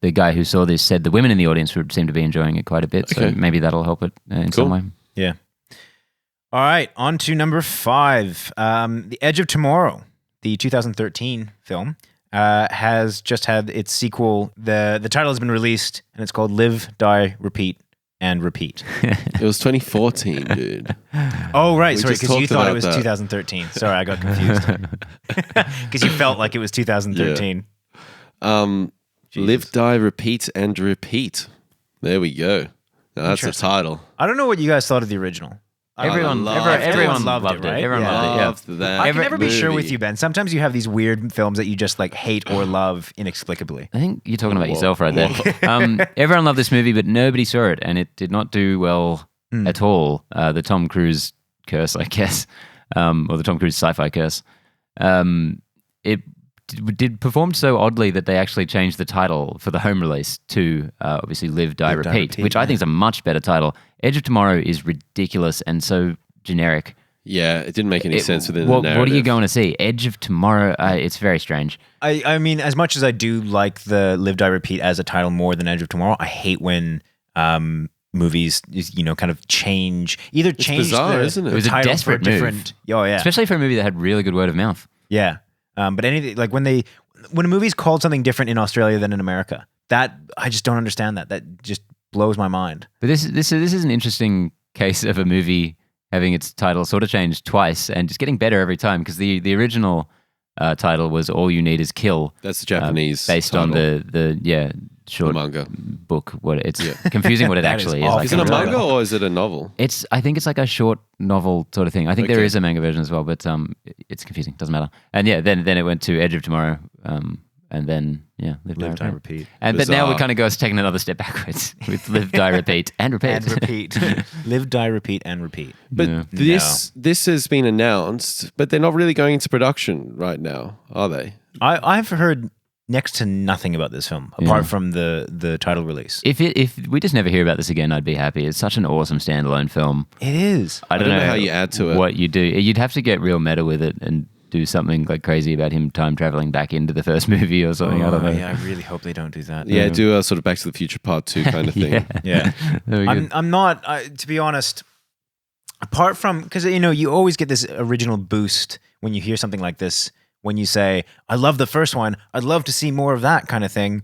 Speaker 3: the guy who saw this said, the women in the audience would seem to be enjoying it quite a bit. So
Speaker 1: Okay.
Speaker 3: maybe that'll help it in some
Speaker 1: Cool.
Speaker 3: way.
Speaker 2: Yeah. All right, on to number 5. The Edge of Tomorrow, the 2013 film. has just had its sequel. The title has been released, and it's called Live, Die, Repeat, and Repeat.
Speaker 1: It was 2014, dude.
Speaker 2: Oh, right.
Speaker 1: We
Speaker 2: Sorry,
Speaker 1: just
Speaker 2: because you
Speaker 1: talked
Speaker 2: thought it
Speaker 1: about
Speaker 2: was
Speaker 1: that.
Speaker 2: 2013. Sorry, I got confused. Because you felt like it was 2013.
Speaker 1: Live, Die, Repeat, and Repeat. There we go. Now, that's the
Speaker 2: Interesting.
Speaker 1: title.
Speaker 2: I don't know what you guys thought of the original.
Speaker 3: Everyone
Speaker 1: loved
Speaker 3: everyone
Speaker 2: it,
Speaker 3: loved it.
Speaker 2: right?
Speaker 3: Everyone
Speaker 2: Yeah.
Speaker 3: loved it. Yeah.
Speaker 1: Loved that
Speaker 2: I can never be sure with
Speaker 1: movie.
Speaker 2: you, Ben. Sometimes you have these weird films that you just like hate or love inexplicably.
Speaker 3: I think you're talking about
Speaker 1: Whoa.
Speaker 3: yourself right there. Everyone loved this movie, but nobody saw it, and it did not do well at all. The Tom Cruise curse, I guess, or the Tom Cruise sci-fi curse. It did perform so oddly that they actually changed the title for the home release to obviously Live, Die,
Speaker 2: Live, Die,
Speaker 3: Repeat,
Speaker 2: Repeat,
Speaker 3: which I think is a much better title. Edge of Tomorrow is ridiculous and so generic.
Speaker 1: Yeah, it didn't make any sense within the
Speaker 3: What
Speaker 1: narrative.
Speaker 3: are you going to see? Edge of Tomorrow? It's very strange.
Speaker 2: I mean, as much as I do like the Live, Die, Repeat as a title more than Edge of Tomorrow, I hate when movies, kind of change. Either change
Speaker 1: bizarre,
Speaker 2: the,
Speaker 1: isn't it?
Speaker 2: the
Speaker 3: It was a
Speaker 2: title
Speaker 3: desperate
Speaker 2: for
Speaker 3: move.
Speaker 2: different. Oh yeah,
Speaker 3: Especially for a movie that had really good word of mouth.
Speaker 2: yeah. But anything like when a movie's called something different in Australia than in America, that I just don't understand that. That just blows my mind.
Speaker 3: But this is an interesting case of a movie having its title sort of changed twice and just getting better every time, because the original title was All You Need Is Kill.
Speaker 1: That's the Japanese
Speaker 3: based on
Speaker 1: title.
Speaker 3: the short
Speaker 1: manga.
Speaker 3: book. What it's confusing what it
Speaker 2: That
Speaker 3: actually
Speaker 2: is
Speaker 3: is.
Speaker 2: awful.
Speaker 3: I
Speaker 1: Is it
Speaker 3: can't
Speaker 1: a
Speaker 3: remember.
Speaker 1: manga or is it a novel?
Speaker 3: I think it's like a short novel sort of thing. I think there
Speaker 1: Okay.
Speaker 3: is a manga version as well, but it's confusing. Doesn't matter. And yeah, then it went to Edge of Tomorrow, and then Live, Die, Repeat. But now
Speaker 1: Bizarre.
Speaker 3: we kind of go taking another step backwards with Live, Die, Repeat, and Repeat.
Speaker 2: And repeat, Live, Die, Repeat, and Repeat.
Speaker 1: But
Speaker 3: Yeah.
Speaker 1: this has been announced, but they're not really going into production right now, are they?
Speaker 2: I've heard next to nothing about this film apart from the title release.
Speaker 3: If we just never hear about this again, I'd be happy. It's such an awesome standalone film.
Speaker 2: It is.
Speaker 3: I don't know
Speaker 1: how you add to it.
Speaker 3: What you do, you'd have to get real meta with it and do something like crazy about him time traveling back into the first movie or something. I don't know.
Speaker 2: Yeah, I really hope they don't do that.
Speaker 1: Yeah, do a sort of Back to the Future Part 2 kind of thing.
Speaker 2: Yeah.
Speaker 3: Very good.
Speaker 2: I'm not, to be honest, apart from, because, you always get this original boost when you hear something like this, when you say, I love the first one, I'd love to see more of that kind of thing.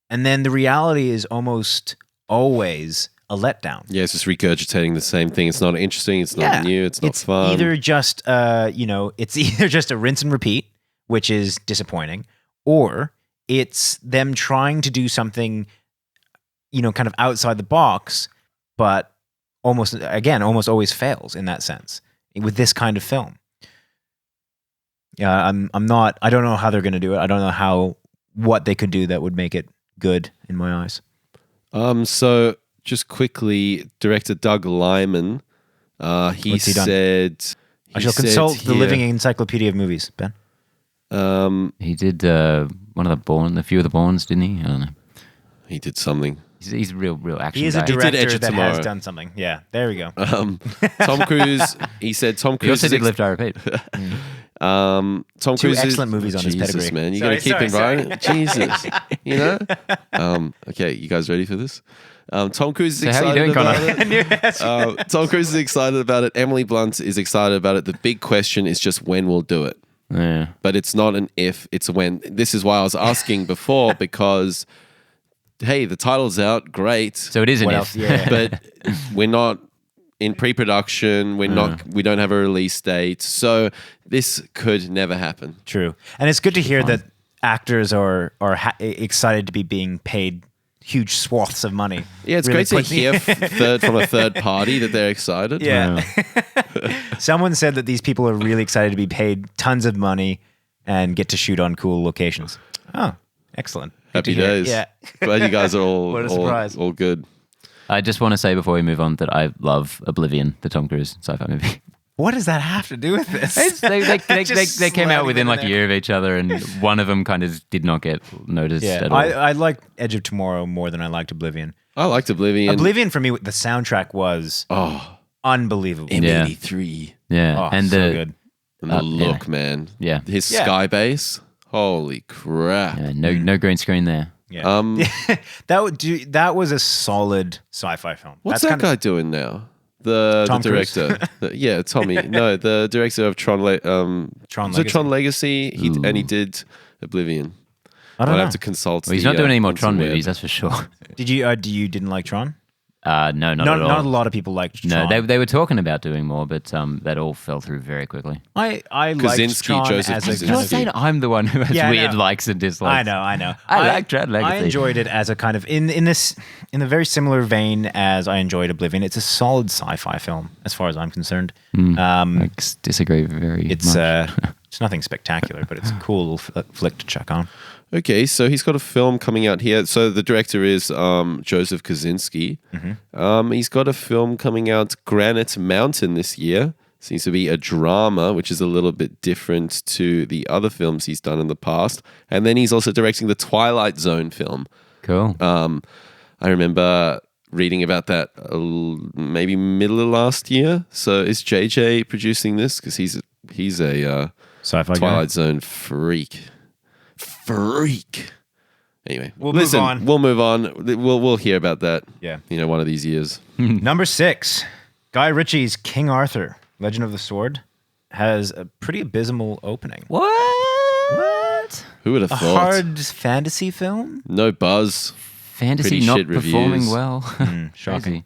Speaker 2: And then the reality is almost always a letdown.
Speaker 1: Yeah, it's just regurgitating the same thing. It's not interesting. It's not new. It's not fun.
Speaker 2: Either just, it's either just a rinse and repeat, which is disappointing, or it's them trying to do something, kind of outside the box, but almost always fails in that sense with this kind of film. Yeah, I don't know how they're going to do it. I don't know what they could do that would make it good in my eyes.
Speaker 1: So just quickly, director Doug Liman, he
Speaker 2: What's he done?
Speaker 1: said...
Speaker 2: I shall consult the Living Encyclopedia of Movies, Ben.
Speaker 3: He did one of a few of the Bournes, didn't he? I don't know.
Speaker 1: He did something.
Speaker 3: He's a real action
Speaker 2: He is
Speaker 3: guy.
Speaker 2: a
Speaker 1: did Edge
Speaker 2: director
Speaker 1: of
Speaker 2: that
Speaker 1: Tomorrow.
Speaker 2: has done something. Yeah, there we go.
Speaker 1: Tom Cruise, he said Tom
Speaker 3: He
Speaker 1: Cruise
Speaker 3: also
Speaker 1: is...
Speaker 3: did Live, Die, Repeat.
Speaker 1: Tom
Speaker 2: Two
Speaker 1: Cruise is...
Speaker 2: excellent movies on his
Speaker 1: Jesus,
Speaker 2: pedigree.
Speaker 1: man. You're going to keep
Speaker 2: Sorry.
Speaker 1: inviting... Jesus. Okay, you guys ready for this? Tom Cruise is
Speaker 3: So how are you
Speaker 1: excited
Speaker 3: doing,
Speaker 1: about
Speaker 3: Connor?
Speaker 1: it. Tom Cruise is excited about it. Emily Blunt is excited about it. The big question is just when we'll do it.
Speaker 3: Yeah.
Speaker 1: But it's not an if, it's a when. This is why I was asking before, because, hey, the title's out, great.
Speaker 3: So it is an
Speaker 2: What
Speaker 3: if.
Speaker 2: else? Yeah.
Speaker 1: But we're not in pre-production. We don't have a release date. So this could never happen.
Speaker 2: True. And it's good to hear that actors are excited to be being paid huge swaths of money.
Speaker 1: Yeah, it's
Speaker 2: Really
Speaker 1: great to hear from a third party that they're excited.
Speaker 2: Yeah. Someone said that these people are really excited to be paid tons of money and get to shoot on cool locations. Oh, excellent. Good
Speaker 1: Happy
Speaker 2: to hear.
Speaker 1: days.
Speaker 2: Yeah.
Speaker 1: Glad you guys are all,
Speaker 2: What a surprise.
Speaker 1: all good.
Speaker 3: I just want to say before we move on that I love Oblivion, the Tom Cruise sci-fi movie.
Speaker 2: What does that have to do with this?
Speaker 3: They came out
Speaker 2: sliding
Speaker 3: within
Speaker 2: in
Speaker 3: like a
Speaker 2: there.
Speaker 3: year of each other, and one of them kind of did not get noticed
Speaker 2: Yeah,
Speaker 3: at all.
Speaker 2: I like Edge of Tomorrow more than I liked Oblivion.
Speaker 1: I liked Oblivion.
Speaker 2: Oblivion for me, the soundtrack was unbelievable.
Speaker 3: Yeah.
Speaker 1: M83.
Speaker 3: yeah,
Speaker 2: Oh,
Speaker 3: and
Speaker 2: so
Speaker 3: the
Speaker 2: good.
Speaker 1: And the look, man.
Speaker 3: Yeah.
Speaker 1: His
Speaker 2: Yeah.
Speaker 1: sky base. Holy crap.
Speaker 3: yeah, no green screen there.
Speaker 2: Yeah. That was a solid sci-fi film.
Speaker 1: What's
Speaker 2: That's
Speaker 1: that guy doing now? The
Speaker 2: Tom Cruise.
Speaker 1: director. Yeah, Tommy. No, the director of Tron
Speaker 2: Tron
Speaker 1: was it
Speaker 2: Legacy.
Speaker 1: Tron Legacy? And he did Oblivion.
Speaker 2: I don't
Speaker 1: I'd
Speaker 2: know.
Speaker 1: have to consult.
Speaker 3: Well, he's not doing any more Tron
Speaker 1: interweb.
Speaker 3: movies, that's for sure.
Speaker 2: Did you didn't like Tron?
Speaker 3: No, not at all.
Speaker 2: Not a lot of people liked
Speaker 3: No,
Speaker 2: Tron.
Speaker 3: they were talking about doing more, but that all fell through very quickly.
Speaker 2: I liked
Speaker 1: Kaczynski,
Speaker 2: Tron
Speaker 1: Joseph
Speaker 2: as a
Speaker 1: Kaczynski.
Speaker 3: You're
Speaker 2: kind
Speaker 3: not
Speaker 2: of,
Speaker 3: saying I'm the one who has
Speaker 2: Yeah, I
Speaker 3: weird
Speaker 2: know.
Speaker 3: likes and dislikes.
Speaker 2: I know.
Speaker 3: I like Tron Legacy.
Speaker 2: I enjoyed it as a kind of in a very similar vein as I enjoyed Oblivion. It's a solid sci-fi film as far as I'm concerned.
Speaker 3: I disagree very
Speaker 2: It's
Speaker 3: much.
Speaker 2: it's nothing spectacular, but it's a cool little flick to check on.
Speaker 1: Okay, so he's got a film coming out here. So the director is Joseph Kaczynski. He's got a film coming out, Granite Mountain, this year. Seems to be a drama, which is a little bit different to the other films he's done in the past. And then he's also directing the Twilight Zone film.
Speaker 3: Cool.
Speaker 1: I remember reading about that maybe middle of last year. So is JJ producing this? Because he's a
Speaker 2: Sci-fi
Speaker 1: Twilight Zone freak. Anyway,
Speaker 2: We'll move on.
Speaker 1: We'll move on. We'll hear about that.
Speaker 2: Yeah.
Speaker 1: One of these years.
Speaker 2: Number 6, Guy Ritchie's King Arthur, Legend of the Sword, has a pretty abysmal opening.
Speaker 3: What?
Speaker 1: Who would have
Speaker 2: A
Speaker 1: thought?
Speaker 2: hard fantasy film?
Speaker 1: No buzz.
Speaker 3: Fantasy
Speaker 1: Pretty
Speaker 3: not
Speaker 1: shit
Speaker 3: performing
Speaker 1: reviews.
Speaker 3: well.
Speaker 2: Shocking.
Speaker 3: Crazy.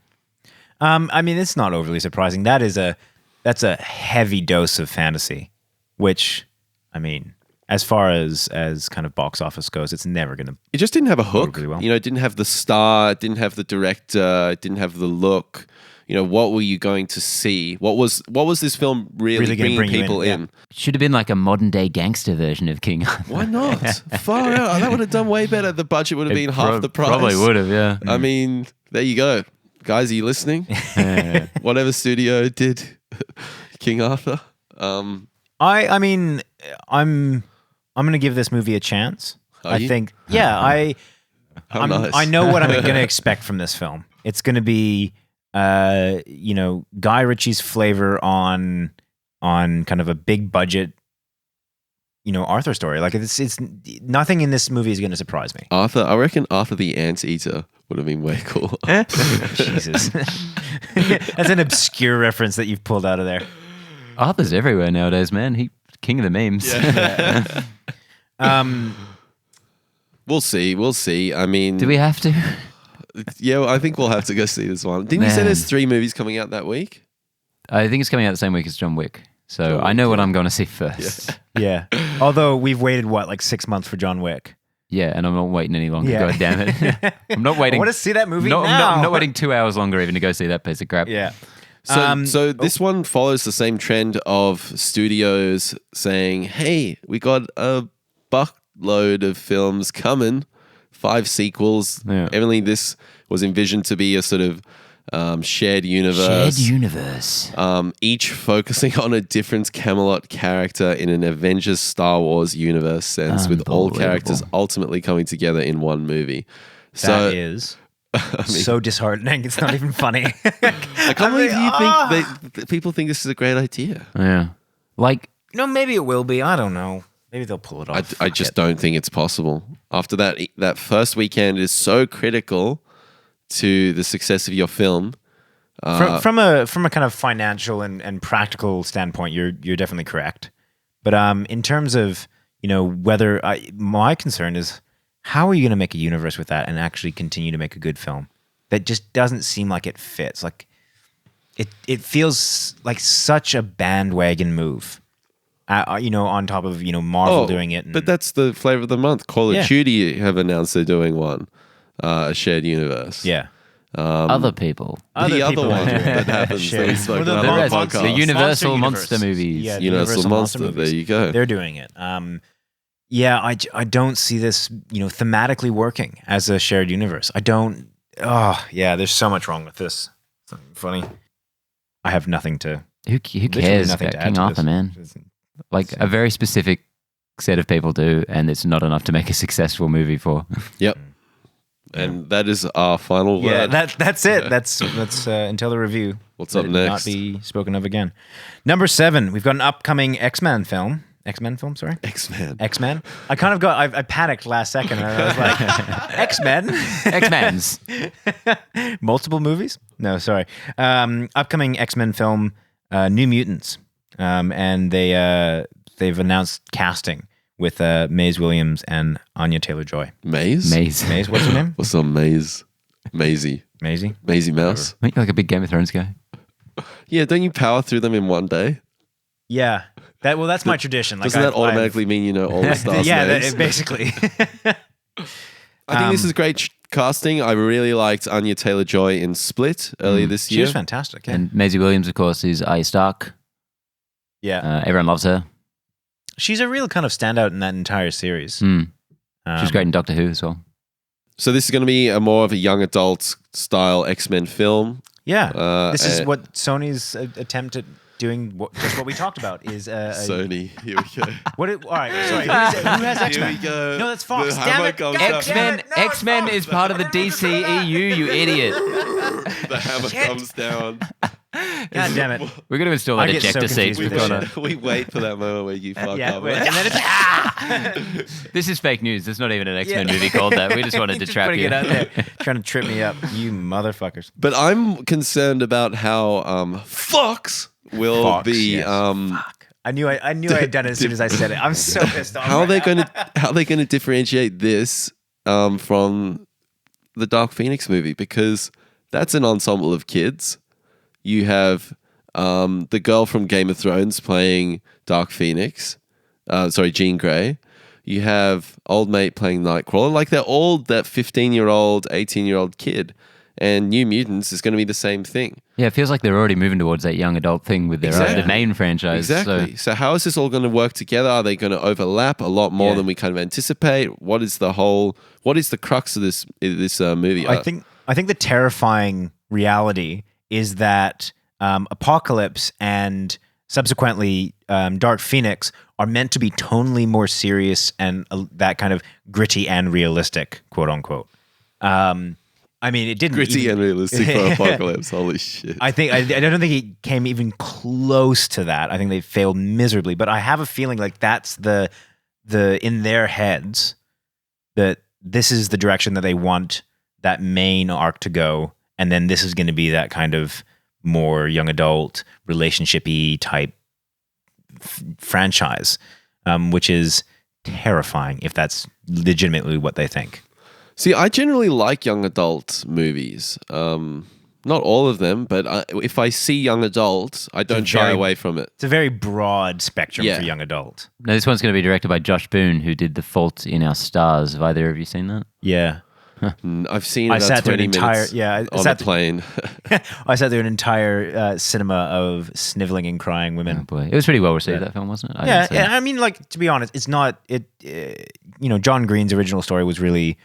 Speaker 2: I mean, it's not overly surprising. That's a heavy dose of fantasy, which, I mean, as far as kind of box office goes, it's never going to.
Speaker 1: It just didn't have a hook.
Speaker 2: really well.
Speaker 1: It didn't have the star. It didn't have the director. It didn't have the look. What were you going to see? What was this film really
Speaker 2: gonna
Speaker 1: bringing
Speaker 2: bring you
Speaker 1: people
Speaker 2: in,
Speaker 1: in?
Speaker 3: Should have been like a modern day gangster version of King Arthur.
Speaker 1: Why not? Far out. That would have done way better. The budget would have been half the price.
Speaker 3: Probably would have, yeah.
Speaker 1: I mean, there you go. Guys, are you listening? Whatever studio did King Arthur.
Speaker 2: I mean, I'm going to give this movie a chance.
Speaker 1: Are you?
Speaker 2: Think, yeah,
Speaker 1: How nice.
Speaker 2: I know what I'm going to expect from this film. It's going to be, Guy Ritchie's flavor on kind of a big budget, Arthur story. Like it's nothing in this movie is going to surprise me.
Speaker 1: Arthur, I reckon Arthur the Anteater would have been way cool.
Speaker 2: Jesus, that's an obscure reference that you've pulled out of there.
Speaker 3: Arthur's everywhere nowadays, man. He king of the memes.
Speaker 1: We'll see. I mean,
Speaker 3: Do we have to?
Speaker 1: yeah, I think we'll have to go see this one. Didn't you say
Speaker 3: Man.
Speaker 1: there's 3 movies coming out that week?
Speaker 3: I think it's coming out the same week as John Wick. So I know what I'm going to see first.
Speaker 2: Yeah. Although we've waited like 6 months for John Wick.
Speaker 3: Yeah, and I'm not waiting any longer.
Speaker 2: Yeah.
Speaker 3: God damn it. I'm not waiting.
Speaker 2: I want to see that movie
Speaker 3: no,
Speaker 2: now.
Speaker 3: I'm not waiting 2 hours longer even to go see that piece of crap.
Speaker 2: Yeah.
Speaker 1: So this one follows the same trend of studios saying, "Hey, we got a buckload of films coming, 5 sequels.
Speaker 3: Yeah.
Speaker 1: Evidently, this was envisioned to be a sort of shared universe.
Speaker 3: Shared universe.
Speaker 1: Each focusing on a different Camelot character in an Avengers Star Wars universe sense, with all characters ultimately coming together in one movie." So
Speaker 2: That is so disheartening. It's not even funny.
Speaker 1: I can't believe you think that people think this is a great idea.
Speaker 3: Yeah. Like,
Speaker 2: Maybe it will be. I don't know. Maybe they'll pull it off.
Speaker 1: I just don't think it's possible. After that first weekend is so critical to the success of your film.
Speaker 2: From a kind of financial and practical standpoint, you're definitely correct. But in terms of whether my concern is, how are you going to make a universe with that and actually continue to make a good film? That just doesn't seem like it fits. Like it feels like such a bandwagon move. On top of Marvel doing it.
Speaker 1: But that's the flavor of the month. Call of Duty have announced they're doing one, a shared universe.
Speaker 2: Yeah.
Speaker 3: other people.
Speaker 1: The other
Speaker 2: people
Speaker 1: one
Speaker 2: are doing it.
Speaker 1: that happens
Speaker 2: Sure.
Speaker 1: that we spoke
Speaker 2: Well,
Speaker 1: about on the
Speaker 2: Monster-
Speaker 1: podcast.
Speaker 3: The Universal
Speaker 2: Monster
Speaker 3: Monster movies.
Speaker 2: Yeah, the
Speaker 1: Universal Monster,
Speaker 2: movies.
Speaker 1: there you go.
Speaker 2: They're doing it. Yeah, I don't see this, thematically working as a shared universe. I don't. Oh, yeah. There's so much wrong with this. Something funny. I have nothing to.
Speaker 3: Who
Speaker 2: literally
Speaker 3: cares
Speaker 2: nothing
Speaker 3: about
Speaker 2: to add
Speaker 3: King
Speaker 2: to
Speaker 3: Arthur,
Speaker 2: this.
Speaker 3: man? Like a very specific set of people do, and it's not enough to make a successful movie for.
Speaker 1: Yep. And that is our final
Speaker 2: Yeah,
Speaker 1: word.
Speaker 2: that's it. That's until the review.
Speaker 1: What's
Speaker 2: Let
Speaker 1: up
Speaker 2: it
Speaker 1: next?
Speaker 2: Not be spoken of again. Number 7, we've got an upcoming X-Men film. Sorry.
Speaker 1: X-Men.
Speaker 2: X-Men. I panicked last second. And I was like, X-Men.
Speaker 3: X-Men's.
Speaker 2: Multiple movies? No, sorry. Upcoming X-Men film, New Mutants, and they've announced casting, with Maisie Williams and Anya Taylor-Joy.
Speaker 1: Maze?
Speaker 2: Maisie, what's her name?
Speaker 1: What's on Maze? Maisie. Maisie Mouse.
Speaker 3: Aren't you like a big Game of Thrones guy?
Speaker 1: Yeah, don't you power through them in one day?
Speaker 2: Yeah. That's my tradition.
Speaker 1: Doesn't that automatically mean you know all the stars' names?
Speaker 2: Basically.
Speaker 1: I think this is great casting. I really liked Anya Taylor-Joy in Split earlier this
Speaker 2: She
Speaker 1: year.
Speaker 2: was fantastic. Yeah.
Speaker 3: And Maisie Williams, of course, is Arya Stark.
Speaker 2: Yeah.
Speaker 3: Everyone loves her.
Speaker 2: She's a real kind of standout in that entire series.
Speaker 3: She's great in Doctor Who as well.
Speaker 1: So this is going to be a more of a young adult style X-Men film.
Speaker 2: Yeah. This is what Sony's attempt at doing just what we talked about is
Speaker 1: Sony. Here we go.
Speaker 2: all right, sorry. Who has X-Men?
Speaker 1: Here we go.
Speaker 2: No, that's Fox.
Speaker 1: The
Speaker 2: Damn
Speaker 1: hammer
Speaker 2: it.
Speaker 1: comes
Speaker 2: God
Speaker 1: down.
Speaker 2: damn it. No, it's
Speaker 3: X-Men
Speaker 2: Fox.
Speaker 3: is part of the DCEU, you idiot.
Speaker 1: The hammer comes down.
Speaker 2: God damn it.
Speaker 3: We're going to install that
Speaker 2: I get so
Speaker 3: ejector seat.
Speaker 2: confused
Speaker 3: We've
Speaker 2: with
Speaker 3: got
Speaker 2: this
Speaker 3: to.
Speaker 1: We wait for that moment where you fuck
Speaker 2: Yeah,
Speaker 1: up.
Speaker 2: and then it's
Speaker 3: This is fake news. There's not even an X-Men movie called that. We just wanted to
Speaker 2: just
Speaker 3: trap
Speaker 2: putting
Speaker 3: you.
Speaker 2: it out there, trying to trip me up. You motherfuckers.
Speaker 1: But I'm concerned about how Fox will
Speaker 2: Fox,
Speaker 1: be.
Speaker 2: yes. Fuck. I knew I had done it as soon as I said it. I'm so pissed off.
Speaker 1: How are they
Speaker 2: right now.
Speaker 1: going to differentiate this from the Dark Phoenix movie? Because that's an ensemble of kids. You have the girl from Game of Thrones playing Dark Phoenix. Jean Grey. You have old mate playing Nightcrawler. Like they're all that 15-year-old, 18-year-old kid. And New Mutants is going to be the same thing.
Speaker 3: Yeah, it feels like they're already moving towards that young adult thing with their the main franchise.
Speaker 1: Exactly. So how is this all going to work together? Are they going to overlap a lot more than we kind of anticipate? What is the crux of this movie?
Speaker 2: I think the terrifying reality is that Apocalypse and subsequently Dark Phoenix are meant to be tonally more serious and that kind of gritty and realistic, quote unquote. I mean, it didn't
Speaker 1: gritty and realistic for Apocalypse. Holy shit!
Speaker 2: I don't think it came even close to that. I think they failed miserably. But I have a feeling like that's the in their heads that this is the direction that they want that main arc to go, and then this is going to be that kind of more young adult relationship-y type franchise, which is terrifying if that's legitimately what they think.
Speaker 1: See, I generally like young adult movies. Not all of them, but if I see young adult, I don't shy away from it.
Speaker 2: It's a very broad spectrum
Speaker 1: Yeah.
Speaker 2: for young adult.
Speaker 3: No, this one's going to be directed by Josh Boone, who did The Fault in Our Stars. Have either of you seen that?
Speaker 2: Yeah.
Speaker 1: I've seen
Speaker 2: I
Speaker 1: about
Speaker 2: sat through
Speaker 1: 20
Speaker 2: an entire
Speaker 1: minutes on a plane.
Speaker 2: I sat through an entire cinema of sniveling and crying
Speaker 3: Oh
Speaker 2: women.
Speaker 3: boy, it was pretty well received, that film, wasn't it? I
Speaker 2: Yeah,
Speaker 3: didn't see it.
Speaker 2: I mean, like, to be honest, it's not John Green's original story was really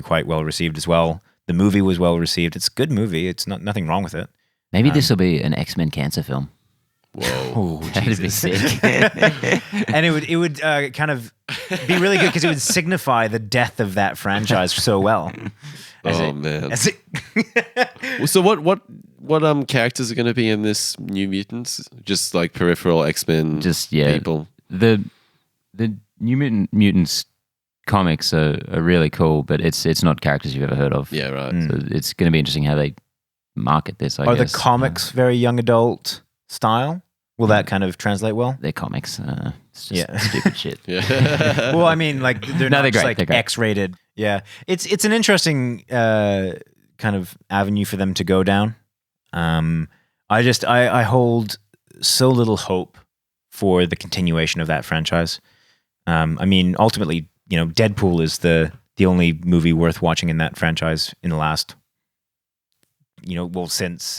Speaker 2: quite well received as well. The movie was well received. It's a good movie. It's nothing wrong with it.
Speaker 3: Maybe this will be an X-Men cancer film.
Speaker 1: Whoa.
Speaker 3: That'd be sick.
Speaker 2: And it would kind of be really good because it would signify the death of that franchise so well.
Speaker 1: Man.
Speaker 2: As it
Speaker 1: Well, so what characters are going to be in this New Mutants? Just like peripheral X-Men people?
Speaker 3: The New Mutants comics are really cool, but it's not characters you've ever heard of.
Speaker 1: Yeah, right.
Speaker 3: So it's going to be interesting how they market this, I
Speaker 2: Are
Speaker 3: guess.
Speaker 2: the comics very young adult style? Will that kind of translate well?
Speaker 3: They're comics. It's just
Speaker 2: Yeah.
Speaker 3: stupid shit.
Speaker 1: Yeah.
Speaker 2: Well, I mean, like they're
Speaker 3: No,
Speaker 2: not
Speaker 3: they're
Speaker 2: just
Speaker 3: great,
Speaker 2: like
Speaker 3: they're great.
Speaker 2: X-rated. Yeah, it's an interesting kind of avenue for them to go down. I hold so little hope for the continuation of that franchise. I mean, ultimately, Deadpool is the only movie worth watching in that franchise in the last, since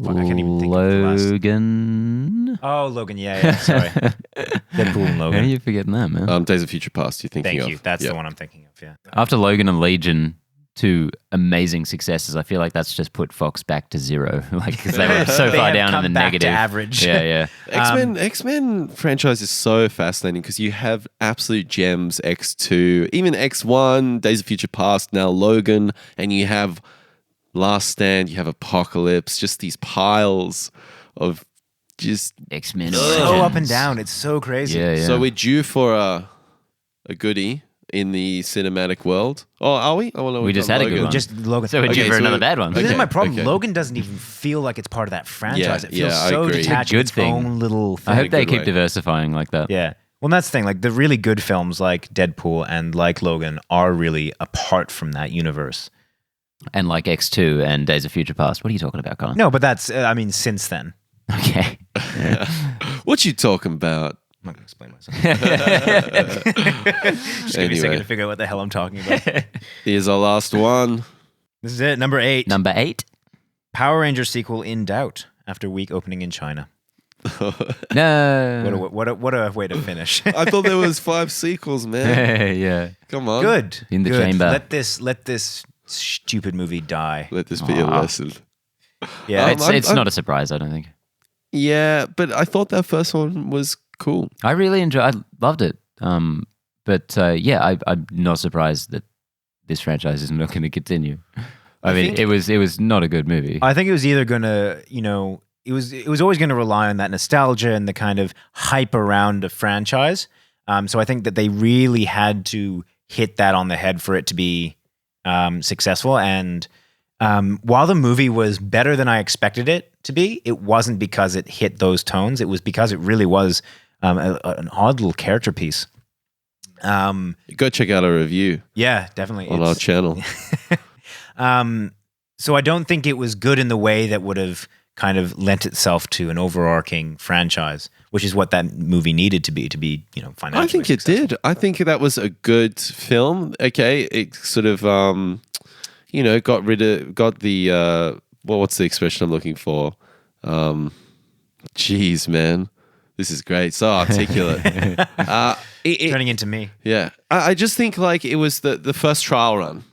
Speaker 2: fuck, I can't even think of the last.
Speaker 3: Logan.
Speaker 2: Oh, Logan, yeah, sorry. Deadpool and
Speaker 3: How are
Speaker 2: Logan.
Speaker 3: you forgetting that, man?
Speaker 1: Days of Future Past, you're thinking of.
Speaker 2: Thank you. That's
Speaker 1: Yeah.
Speaker 2: the one I'm thinking of, yeah.
Speaker 3: After Logan and Legion, two amazing successes, I feel like that's just put Fox back to zero. Like, because they were so
Speaker 2: They
Speaker 3: far
Speaker 2: have
Speaker 3: down in
Speaker 2: come
Speaker 3: the
Speaker 2: back to
Speaker 3: negative.
Speaker 2: average.
Speaker 3: Yeah.
Speaker 1: X-Men franchise is so fascinating because you have absolute gems, X2, even X1, Days of Future Past, now Logan, and you have Last Stand, you have Apocalypse, just these piles of just...
Speaker 3: X-Men.
Speaker 2: So
Speaker 3: Origins.
Speaker 2: up and down. It's so crazy.
Speaker 3: Yeah.
Speaker 1: So we're due for a goodie in the cinematic world. Oh, are we? I want to.
Speaker 3: We just had a good one.
Speaker 2: Just Logan.
Speaker 3: So we're due
Speaker 1: Okay,
Speaker 3: for
Speaker 1: so
Speaker 3: another
Speaker 1: we-
Speaker 3: bad one.
Speaker 2: But this is my
Speaker 1: Okay,
Speaker 2: problem.
Speaker 1: okay.
Speaker 2: Logan doesn't even feel like it's part of that franchise.
Speaker 1: Yeah,
Speaker 2: It feels
Speaker 1: yeah, I
Speaker 2: so
Speaker 1: agree.
Speaker 2: detached
Speaker 3: Good
Speaker 2: its
Speaker 3: thing.
Speaker 2: own little thing.
Speaker 3: I hope they
Speaker 1: good
Speaker 3: keep
Speaker 1: way.
Speaker 3: diversifying like that.
Speaker 2: Yeah. Well, that's the thing. Like the really good films, like Deadpool and like Logan, are really apart from that universe.
Speaker 3: And like X2 and Days of Future Past. What are you talking about, Colin?
Speaker 2: No, but that's since then.
Speaker 3: Okay.
Speaker 1: What you talking about?
Speaker 2: I'm not going to explain myself. Just give me a second to figure out what the hell I'm talking about.
Speaker 1: Here's our last one.
Speaker 2: This is it, number 8.
Speaker 3: Number 8.
Speaker 2: Power Rangers sequel in doubt after week opening in China.
Speaker 3: No.
Speaker 2: What a way to finish.
Speaker 1: I thought there was 5 sequels, man.
Speaker 3: Yeah.
Speaker 1: Come on.
Speaker 2: Good.
Speaker 3: In the
Speaker 2: Good.
Speaker 3: chamber.
Speaker 2: Let this stupid movie die.
Speaker 1: Let this be a lesson.
Speaker 2: Yeah.
Speaker 3: It's not a surprise, I don't think.
Speaker 1: Yeah, but I thought that first one was cool.
Speaker 3: I really I loved it. I'm not surprised that this franchise is not going to continue. I mean, it was not a good movie.
Speaker 2: I think it was either going to, it was always going to rely on that nostalgia and the kind of hype around a franchise. So I think that they really had to hit that on the head for it to be successful. And while the movie was better than I expected it to be, it wasn't because it hit those tones. It was because it really was an odd little character piece.
Speaker 1: Go check out a review.
Speaker 2: Yeah, definitely.
Speaker 1: On our channel.
Speaker 2: So I don't think it was good in the way that would have kind of lent itself to an overarching franchise, which is what that movie needed to be, financially
Speaker 1: I think it
Speaker 2: successful.
Speaker 1: did. I think that was a good film. Okay, it sort of, got the, what's the expression I'm looking for? Jeez, man. This is great. So articulate.
Speaker 2: Turning into me.
Speaker 1: Yeah. I just think like it was the first trial run.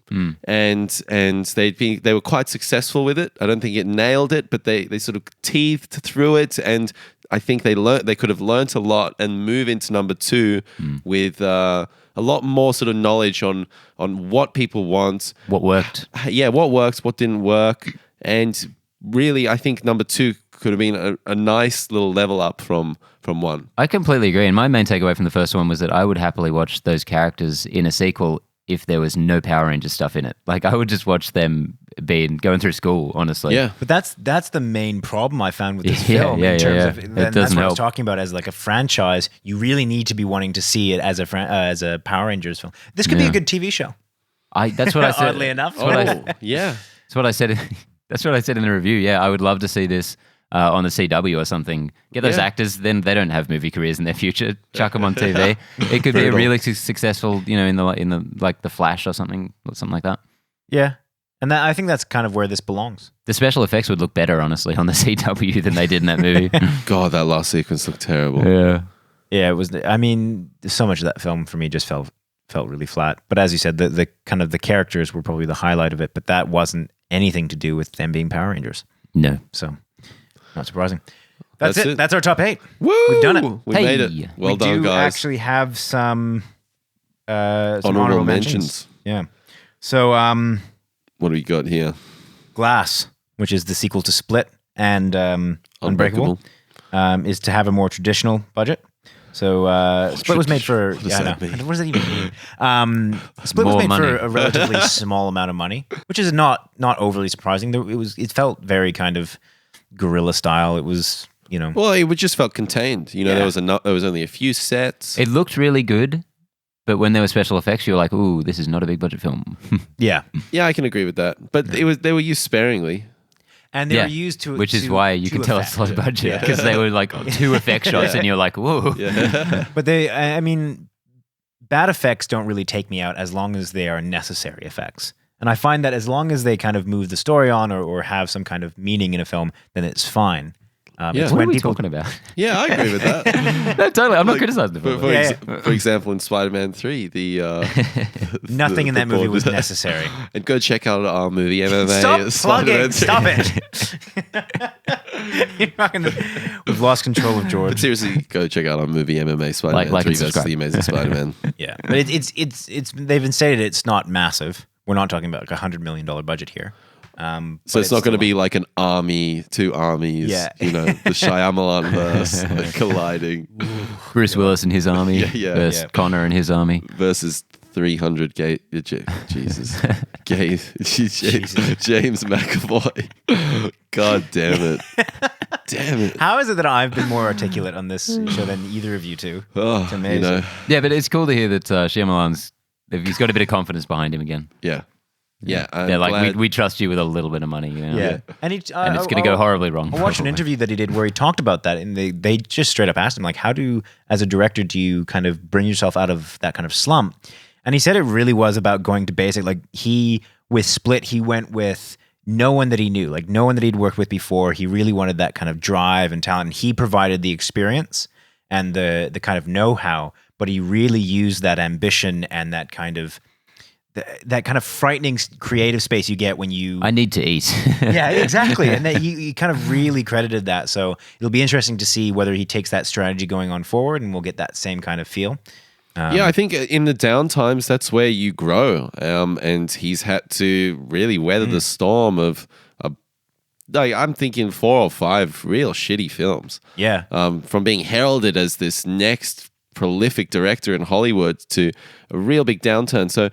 Speaker 1: And they were quite successful with it. I don't think it nailed it, but they sort of teethed through it, and I think they could have learnt a lot and move into number 2 with a lot more sort of knowledge on what people want,
Speaker 3: What worked.
Speaker 1: Yeah, what works, what didn't work, and really I think number 2 could have been a nice little level up from 1.
Speaker 3: I completely agree. And my main takeaway from the first one was that I would happily watch those characters in a sequel if there was no Power Rangers stuff in it. Like I would just watch them going through school, honestly.
Speaker 1: Yeah.
Speaker 2: But that's the main problem I found with this
Speaker 3: Yeah,
Speaker 2: film
Speaker 3: yeah,
Speaker 2: in terms
Speaker 3: yeah.
Speaker 2: of,
Speaker 3: It
Speaker 2: and that's
Speaker 3: doesn't
Speaker 2: what I was
Speaker 3: help.
Speaker 2: talking about as like a franchise. You really need to be wanting to see it as a Power Rangers film. This could be a good TV show.
Speaker 3: That's what I said.
Speaker 2: Oddly enough.
Speaker 1: Yeah.
Speaker 3: That's what I said. That's what I said in the review. Yeah, I would love to see this on the CW or something. Get those actors, then they don't have movie careers in their future. Chuck them on TV. It could be a really successful, in the like the Flash or something like that.
Speaker 2: Yeah. And I think that's kind of where this belongs.
Speaker 3: The special effects would look better, honestly, on the CW than they did in that movie.
Speaker 1: God, that last sequence looked terrible.
Speaker 3: Yeah.
Speaker 2: Yeah, it was. I mean, so much of that film for me just felt really flat. But as you said, the kind of the characters were probably the highlight of it. But that wasn't anything to do with them being Power Rangers.
Speaker 3: No.
Speaker 2: So, not surprising. That's it.
Speaker 1: it.
Speaker 2: That's our top 8.
Speaker 1: Woo!
Speaker 2: We've done it.
Speaker 1: We
Speaker 3: Hey.
Speaker 1: made it. Well
Speaker 2: we
Speaker 1: done,
Speaker 2: do
Speaker 1: guys.
Speaker 2: actually have some
Speaker 1: Honorable mentions.
Speaker 2: Yeah. So,
Speaker 1: What do we got here?
Speaker 2: Glass, which is the sequel to Split and Unbreakable, is to have a more traditional budget. So Split was made for.
Speaker 1: What does
Speaker 2: Yeah, I
Speaker 1: that
Speaker 2: know.
Speaker 1: mean?
Speaker 2: What does that even mean? Split was
Speaker 3: More
Speaker 2: made
Speaker 3: money.
Speaker 2: for a relatively small amount of money, which is not overly surprising. It felt very kind of guerrilla style. It was
Speaker 1: Well, it just felt contained.
Speaker 2: Yeah.
Speaker 1: There was only a few sets.
Speaker 3: It looked really good, but when there were special effects, you were like, "Ooh, this is not a big budget film."
Speaker 2: yeah,
Speaker 1: Yeah, I can agree with that. But they were used sparingly.
Speaker 2: and they were used to
Speaker 3: which is why you can tell it's low budget because they were like 2 effect shots, and you're like, "Whoa."
Speaker 1: Yeah.
Speaker 2: But I mean, bad effects don't really take me out as long as they are necessary effects. And I find that as long as they kind of move the story on or have some kind of meaning in a film, then it's fine. It's
Speaker 3: What
Speaker 2: when
Speaker 3: are we
Speaker 2: people
Speaker 3: talking about?
Speaker 1: Yeah, I agree with that.
Speaker 3: No, totally. I'm not criticizing the film.
Speaker 1: For example, in Spider-Man 3,
Speaker 2: nothing in that movie was
Speaker 1: board-
Speaker 2: necessary.
Speaker 1: And go check out our movie MMA.
Speaker 2: Stop
Speaker 1: Spider-Man
Speaker 2: plugging!
Speaker 1: 3.
Speaker 2: Stop it! You're not gonna, we've lost control of
Speaker 1: But
Speaker 2: George.
Speaker 1: seriously, go check out our movie MMA Spider-Man
Speaker 3: Like
Speaker 1: 3
Speaker 3: and
Speaker 1: versus
Speaker 3: subscribe.
Speaker 1: the Amazing Spider-Man.
Speaker 2: Yeah, but it's they've stated it's not massive. We're not talking about like $100 million budget here.
Speaker 1: So it's not going to be like two armies,
Speaker 2: Yeah.
Speaker 1: the Shyamalan verse colliding
Speaker 3: Bruce Willis and his army
Speaker 1: Yeah.
Speaker 3: versus
Speaker 2: Yeah.
Speaker 3: Connor and his army.
Speaker 1: versus 300 gay, Jesus, gay, James McAvoy. God damn it. Damn it.
Speaker 2: How is it that I've been more articulate on this show than either of you two?
Speaker 1: Oh,
Speaker 2: It's amazing.
Speaker 1: You know,
Speaker 3: Yeah, but it's cool to hear that Shyamalan's he's got a bit of confidence behind him again.
Speaker 1: yeah. Yeah. I'm
Speaker 3: They're like,
Speaker 1: glad-
Speaker 3: we trust you with a little bit of money. You know?
Speaker 2: Yeah. And
Speaker 3: And it's going to go horribly wrong.
Speaker 2: I watched an
Speaker 3: probably.
Speaker 2: interview that he did where he talked about that, and they just straight up asked him, like, how as a director, do you kind of bring yourself out of that kind of slump? And he said it really was about going to basic. Like, with Split, he went with no one that he knew, like no one that he'd worked with before. He really wanted that kind of drive and talent. And he provided the experience and the kind of know-how, but he really used that ambition and that kind of frightening creative space you get when you
Speaker 3: I need to eat.
Speaker 2: yeah, exactly. And that he kind of really credited that. So it'll be interesting to see whether he takes that strategy going on forward, and we'll get that same kind of feel.
Speaker 1: Yeah, I think in the down times, that's where you grow. And he's had to really weather the storm of, like, I'm thinking 4 or 5 real shitty films.
Speaker 2: Yeah.
Speaker 1: From being heralded as this next prolific director in Hollywood to a real big downturn. So,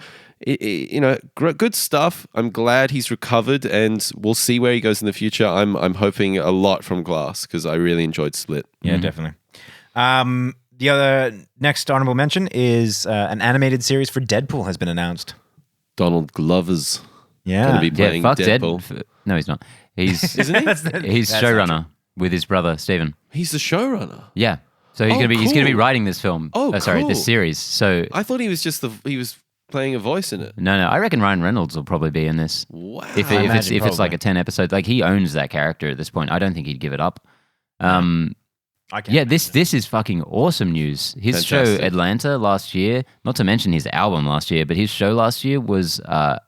Speaker 1: good stuff. I'm glad he's recovered, and we'll see where he goes in the future. I'm hoping a lot from Glass because I really enjoyed Split.
Speaker 2: Yeah, definitely. The other next honorable mention is an animated series for Deadpool has been announced.
Speaker 1: Donald Glover's
Speaker 2: Yeah.
Speaker 1: going to be
Speaker 3: Yeah,
Speaker 1: playing
Speaker 3: fuck
Speaker 1: Deadpool.
Speaker 3: No, he's not. He's
Speaker 1: Isn't he?
Speaker 3: he's
Speaker 2: That's
Speaker 3: showrunner with his brother Stephen.
Speaker 1: He's the showrunner.
Speaker 3: Yeah, so he's
Speaker 1: Oh,
Speaker 3: he's gonna be
Speaker 1: cool.
Speaker 3: writing this film.
Speaker 1: Oh,
Speaker 3: sorry,
Speaker 1: cool.
Speaker 3: this series. So
Speaker 1: I thought he was just he was playing a voice in it.
Speaker 3: no, I reckon Ryan Reynolds will probably be in this.
Speaker 1: Wow.
Speaker 3: If
Speaker 2: I
Speaker 3: it's
Speaker 2: imagine
Speaker 3: like
Speaker 2: probably.
Speaker 3: a 10 episode, like he owns that character at this point. I don't think he'd give it up.
Speaker 2: I can't
Speaker 3: Yeah, this is fucking awesome news. His
Speaker 1: Fantastic.
Speaker 3: show Atlanta last year, not to mention his album last year, but his show last year was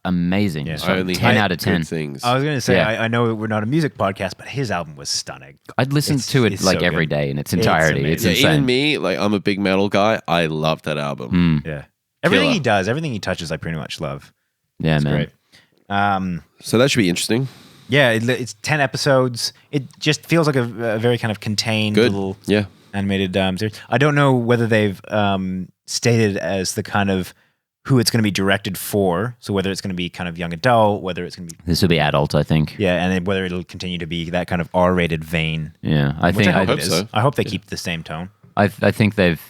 Speaker 3: amazing.
Speaker 2: Yeah.
Speaker 3: It's
Speaker 1: I
Speaker 3: like
Speaker 1: only
Speaker 3: 10
Speaker 1: hate
Speaker 3: out of 10.
Speaker 1: good things.
Speaker 2: I was going to say,
Speaker 3: Yeah.
Speaker 2: I know we're not a music podcast, but his album was stunning.
Speaker 3: I'd listen to it
Speaker 2: it's
Speaker 3: like
Speaker 2: so
Speaker 3: every
Speaker 2: good.
Speaker 3: day in its
Speaker 2: It's
Speaker 3: entirety. It's,
Speaker 2: amazing.
Speaker 1: Yeah,
Speaker 3: insane.
Speaker 1: even me, like I'm a big metal guy. I love that album.
Speaker 3: Mm.
Speaker 2: Yeah. Everything
Speaker 1: Killer.
Speaker 2: he does, everything he touches, I pretty much love.
Speaker 3: Yeah,
Speaker 2: It's
Speaker 3: man.
Speaker 2: great.
Speaker 1: So that should be interesting.
Speaker 2: Yeah, it's 10 episodes. It just feels like a very kind of contained
Speaker 1: Good.
Speaker 2: little
Speaker 1: Yeah.
Speaker 2: animated series. I don't know whether they've stated as the kind of who it's going to be directed for. So whether it's going to be kind of young adult, whether it's going to be
Speaker 3: This will be adult, I think.
Speaker 2: yeah, and then whether it'll continue to be that kind of R-rated vein.
Speaker 3: Yeah, I
Speaker 2: Which
Speaker 3: think
Speaker 2: I hope
Speaker 1: hope
Speaker 2: it is.
Speaker 1: so.
Speaker 2: I hope they keep the same tone.
Speaker 3: I think they've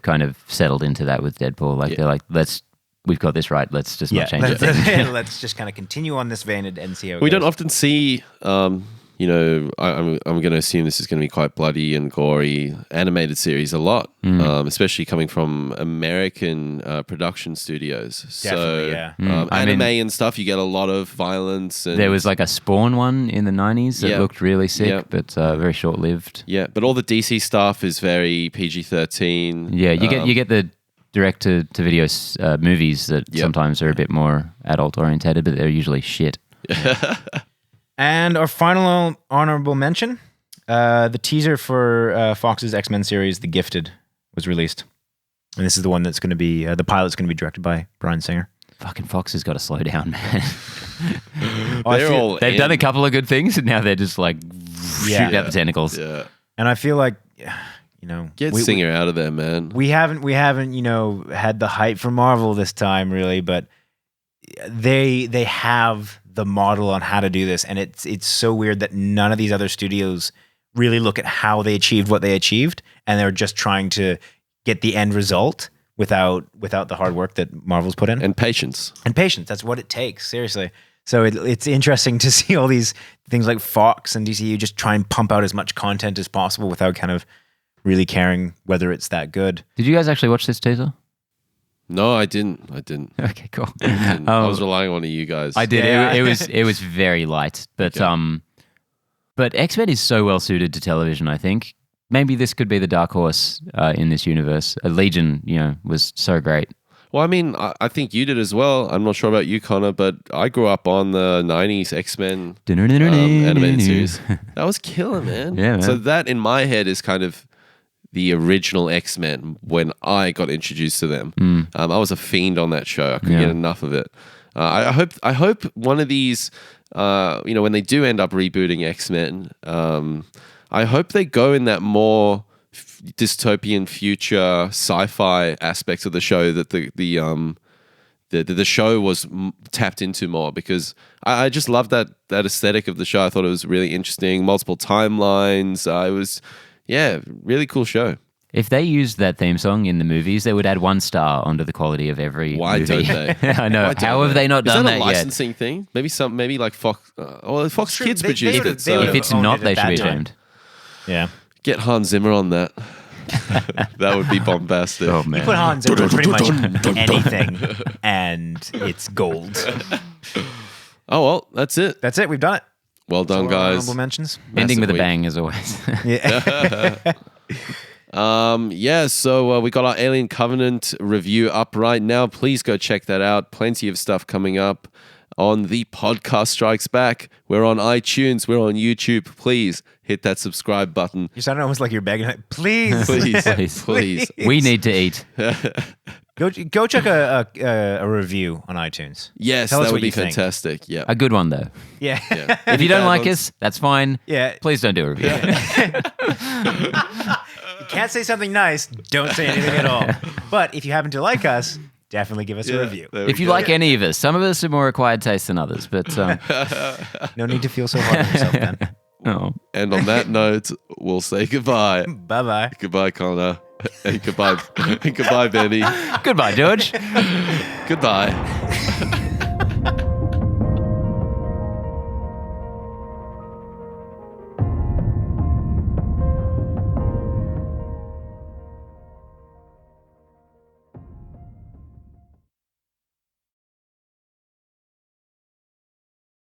Speaker 3: kind of settled into that with Deadpool. Like
Speaker 1: Yeah.
Speaker 3: they're like, we've got this right. Let's just not change it.
Speaker 2: Let's just kind of continue on this vein and see how it
Speaker 1: We
Speaker 2: goes.
Speaker 1: don't often see, I'm going to assume this is going to be quite bloody and gory animated series a lot, especially coming from American production studios.
Speaker 2: Definitely,
Speaker 1: so,
Speaker 2: yeah.
Speaker 3: I
Speaker 1: anime
Speaker 3: mean-
Speaker 1: and stuff, you get a lot of violence. And,
Speaker 3: There was like a Spawn one in the 90s that
Speaker 1: Yeah.
Speaker 3: looked really sick,
Speaker 1: Yeah.
Speaker 3: but very short lived.
Speaker 1: yeah, but all the DC stuff is very PG-13.
Speaker 3: Yeah, you get the direct to video movies that
Speaker 1: Yep.
Speaker 3: sometimes are a bit more adult orientated, but they're usually shit.
Speaker 2: And our final honorable mention, the teaser for Fox's X-Men series, The Gifted, was released. And this is the one that's going to be, the pilot's going to be directed by Bryan Singer.
Speaker 3: Fucking Fox has got to slow down, man.
Speaker 1: They're all
Speaker 3: They've
Speaker 1: in.
Speaker 3: done a couple of good things, and now they're just like
Speaker 2: Yeah.
Speaker 3: shooting out the tentacles.
Speaker 1: Yeah.
Speaker 2: And I feel like,
Speaker 1: Get Singer out of there, man.
Speaker 2: we haven't, had the hype for Marvel this time really, but they have the model on how to do this. And it's so weird that none of these other studios really look at how they achieved what they achieved. And they're just trying to get the end result without the hard work that Marvel's put in.
Speaker 1: And patience.
Speaker 2: And patience. That's what it takes. Seriously. So it's interesting to see all these things like Fox and DCU just try and pump out as much content as possible without kind of really caring whether it's that good.
Speaker 3: Did you guys actually watch this teaser?
Speaker 1: No, I didn't.
Speaker 3: Okay, cool.
Speaker 1: I was relying on one of you guys.
Speaker 3: I did.
Speaker 2: Yeah.
Speaker 3: It was very light, but but X-Men is so well suited to television. I think maybe this could be the dark horse in this universe. Legion, was so great.
Speaker 1: Well, I mean, I think you did as well. I'm not sure about you, Connor, but I grew up on the 90s X-Men animated series. That was killer, man.
Speaker 3: Yeah, man.
Speaker 1: So that, in my head, is kind of the original X-Men when I got introduced to them. I was a fiend on that show. I couldn't get enough of it. I hope one of these, when they do end up rebooting X-Men, I hope they go in that more dystopian future sci-fi aspects of the show that the the show was tapped into more, because I just loved that aesthetic of the show. I thought it was really interesting, multiple timelines. It was, really cool show.
Speaker 3: If they used that theme song in the movies, they would add 1 star onto the quality of every
Speaker 1: Why
Speaker 3: movie.
Speaker 1: don't they?
Speaker 3: I know. How have they not done
Speaker 1: that
Speaker 3: that
Speaker 1: a
Speaker 3: yet?
Speaker 1: licensing thing? Maybe like Fox. Fox
Speaker 2: True.
Speaker 1: Kids
Speaker 2: They
Speaker 1: produced
Speaker 2: would've-
Speaker 1: it.
Speaker 2: they
Speaker 1: So
Speaker 2: would've
Speaker 3: If it's
Speaker 2: owned
Speaker 3: not,
Speaker 2: it
Speaker 3: they
Speaker 2: at
Speaker 3: should be
Speaker 2: that time.
Speaker 3: ashamed.
Speaker 2: Yeah.
Speaker 1: get Hans Zimmer on that. That would be bombastic.
Speaker 3: Oh
Speaker 2: You
Speaker 3: man.
Speaker 2: put Hans Zimmer in pretty much anything, and it's gold.
Speaker 1: Oh well, that's it.
Speaker 2: That's it. We've done it.
Speaker 1: Well done,
Speaker 2: So,
Speaker 1: guys.
Speaker 2: honorable mentions.
Speaker 3: Ending with a
Speaker 1: Massive
Speaker 3: bang as always.
Speaker 2: Yeah.
Speaker 1: So we got our Alien Covenant review up right now. Please go check that out. Plenty of stuff coming up on the podcast Strikes Back. We're on iTunes. We're on YouTube. Please hit that subscribe button.
Speaker 2: You sound almost like you're begging. Please,
Speaker 1: Please.
Speaker 3: We need to eat.
Speaker 2: go check a review on iTunes.
Speaker 1: Yes,
Speaker 2: Tell us
Speaker 1: that would
Speaker 2: what
Speaker 1: be
Speaker 2: you think.
Speaker 1: fantastic. Yeah.
Speaker 3: A good one though.
Speaker 2: Yeah.
Speaker 1: Yeah.
Speaker 3: If you don't
Speaker 1: bad
Speaker 3: like
Speaker 1: ones?
Speaker 3: us, that's fine.
Speaker 2: Yeah.
Speaker 3: Please don't do a review.
Speaker 2: You can't say something nice. Don't say anything at all. But if you happen to like us, definitely give us a review.
Speaker 1: There we
Speaker 3: If you
Speaker 1: go.
Speaker 3: like any of us, some of us are more acquired taste than others, but
Speaker 2: No need to feel so hard on yourself, then.
Speaker 3: oh.
Speaker 1: And on that note, we'll say goodbye.
Speaker 2: Bye bye.
Speaker 1: Goodbye, Connor. And goodbye, Benny.
Speaker 3: Goodbye, George.
Speaker 1: Goodbye.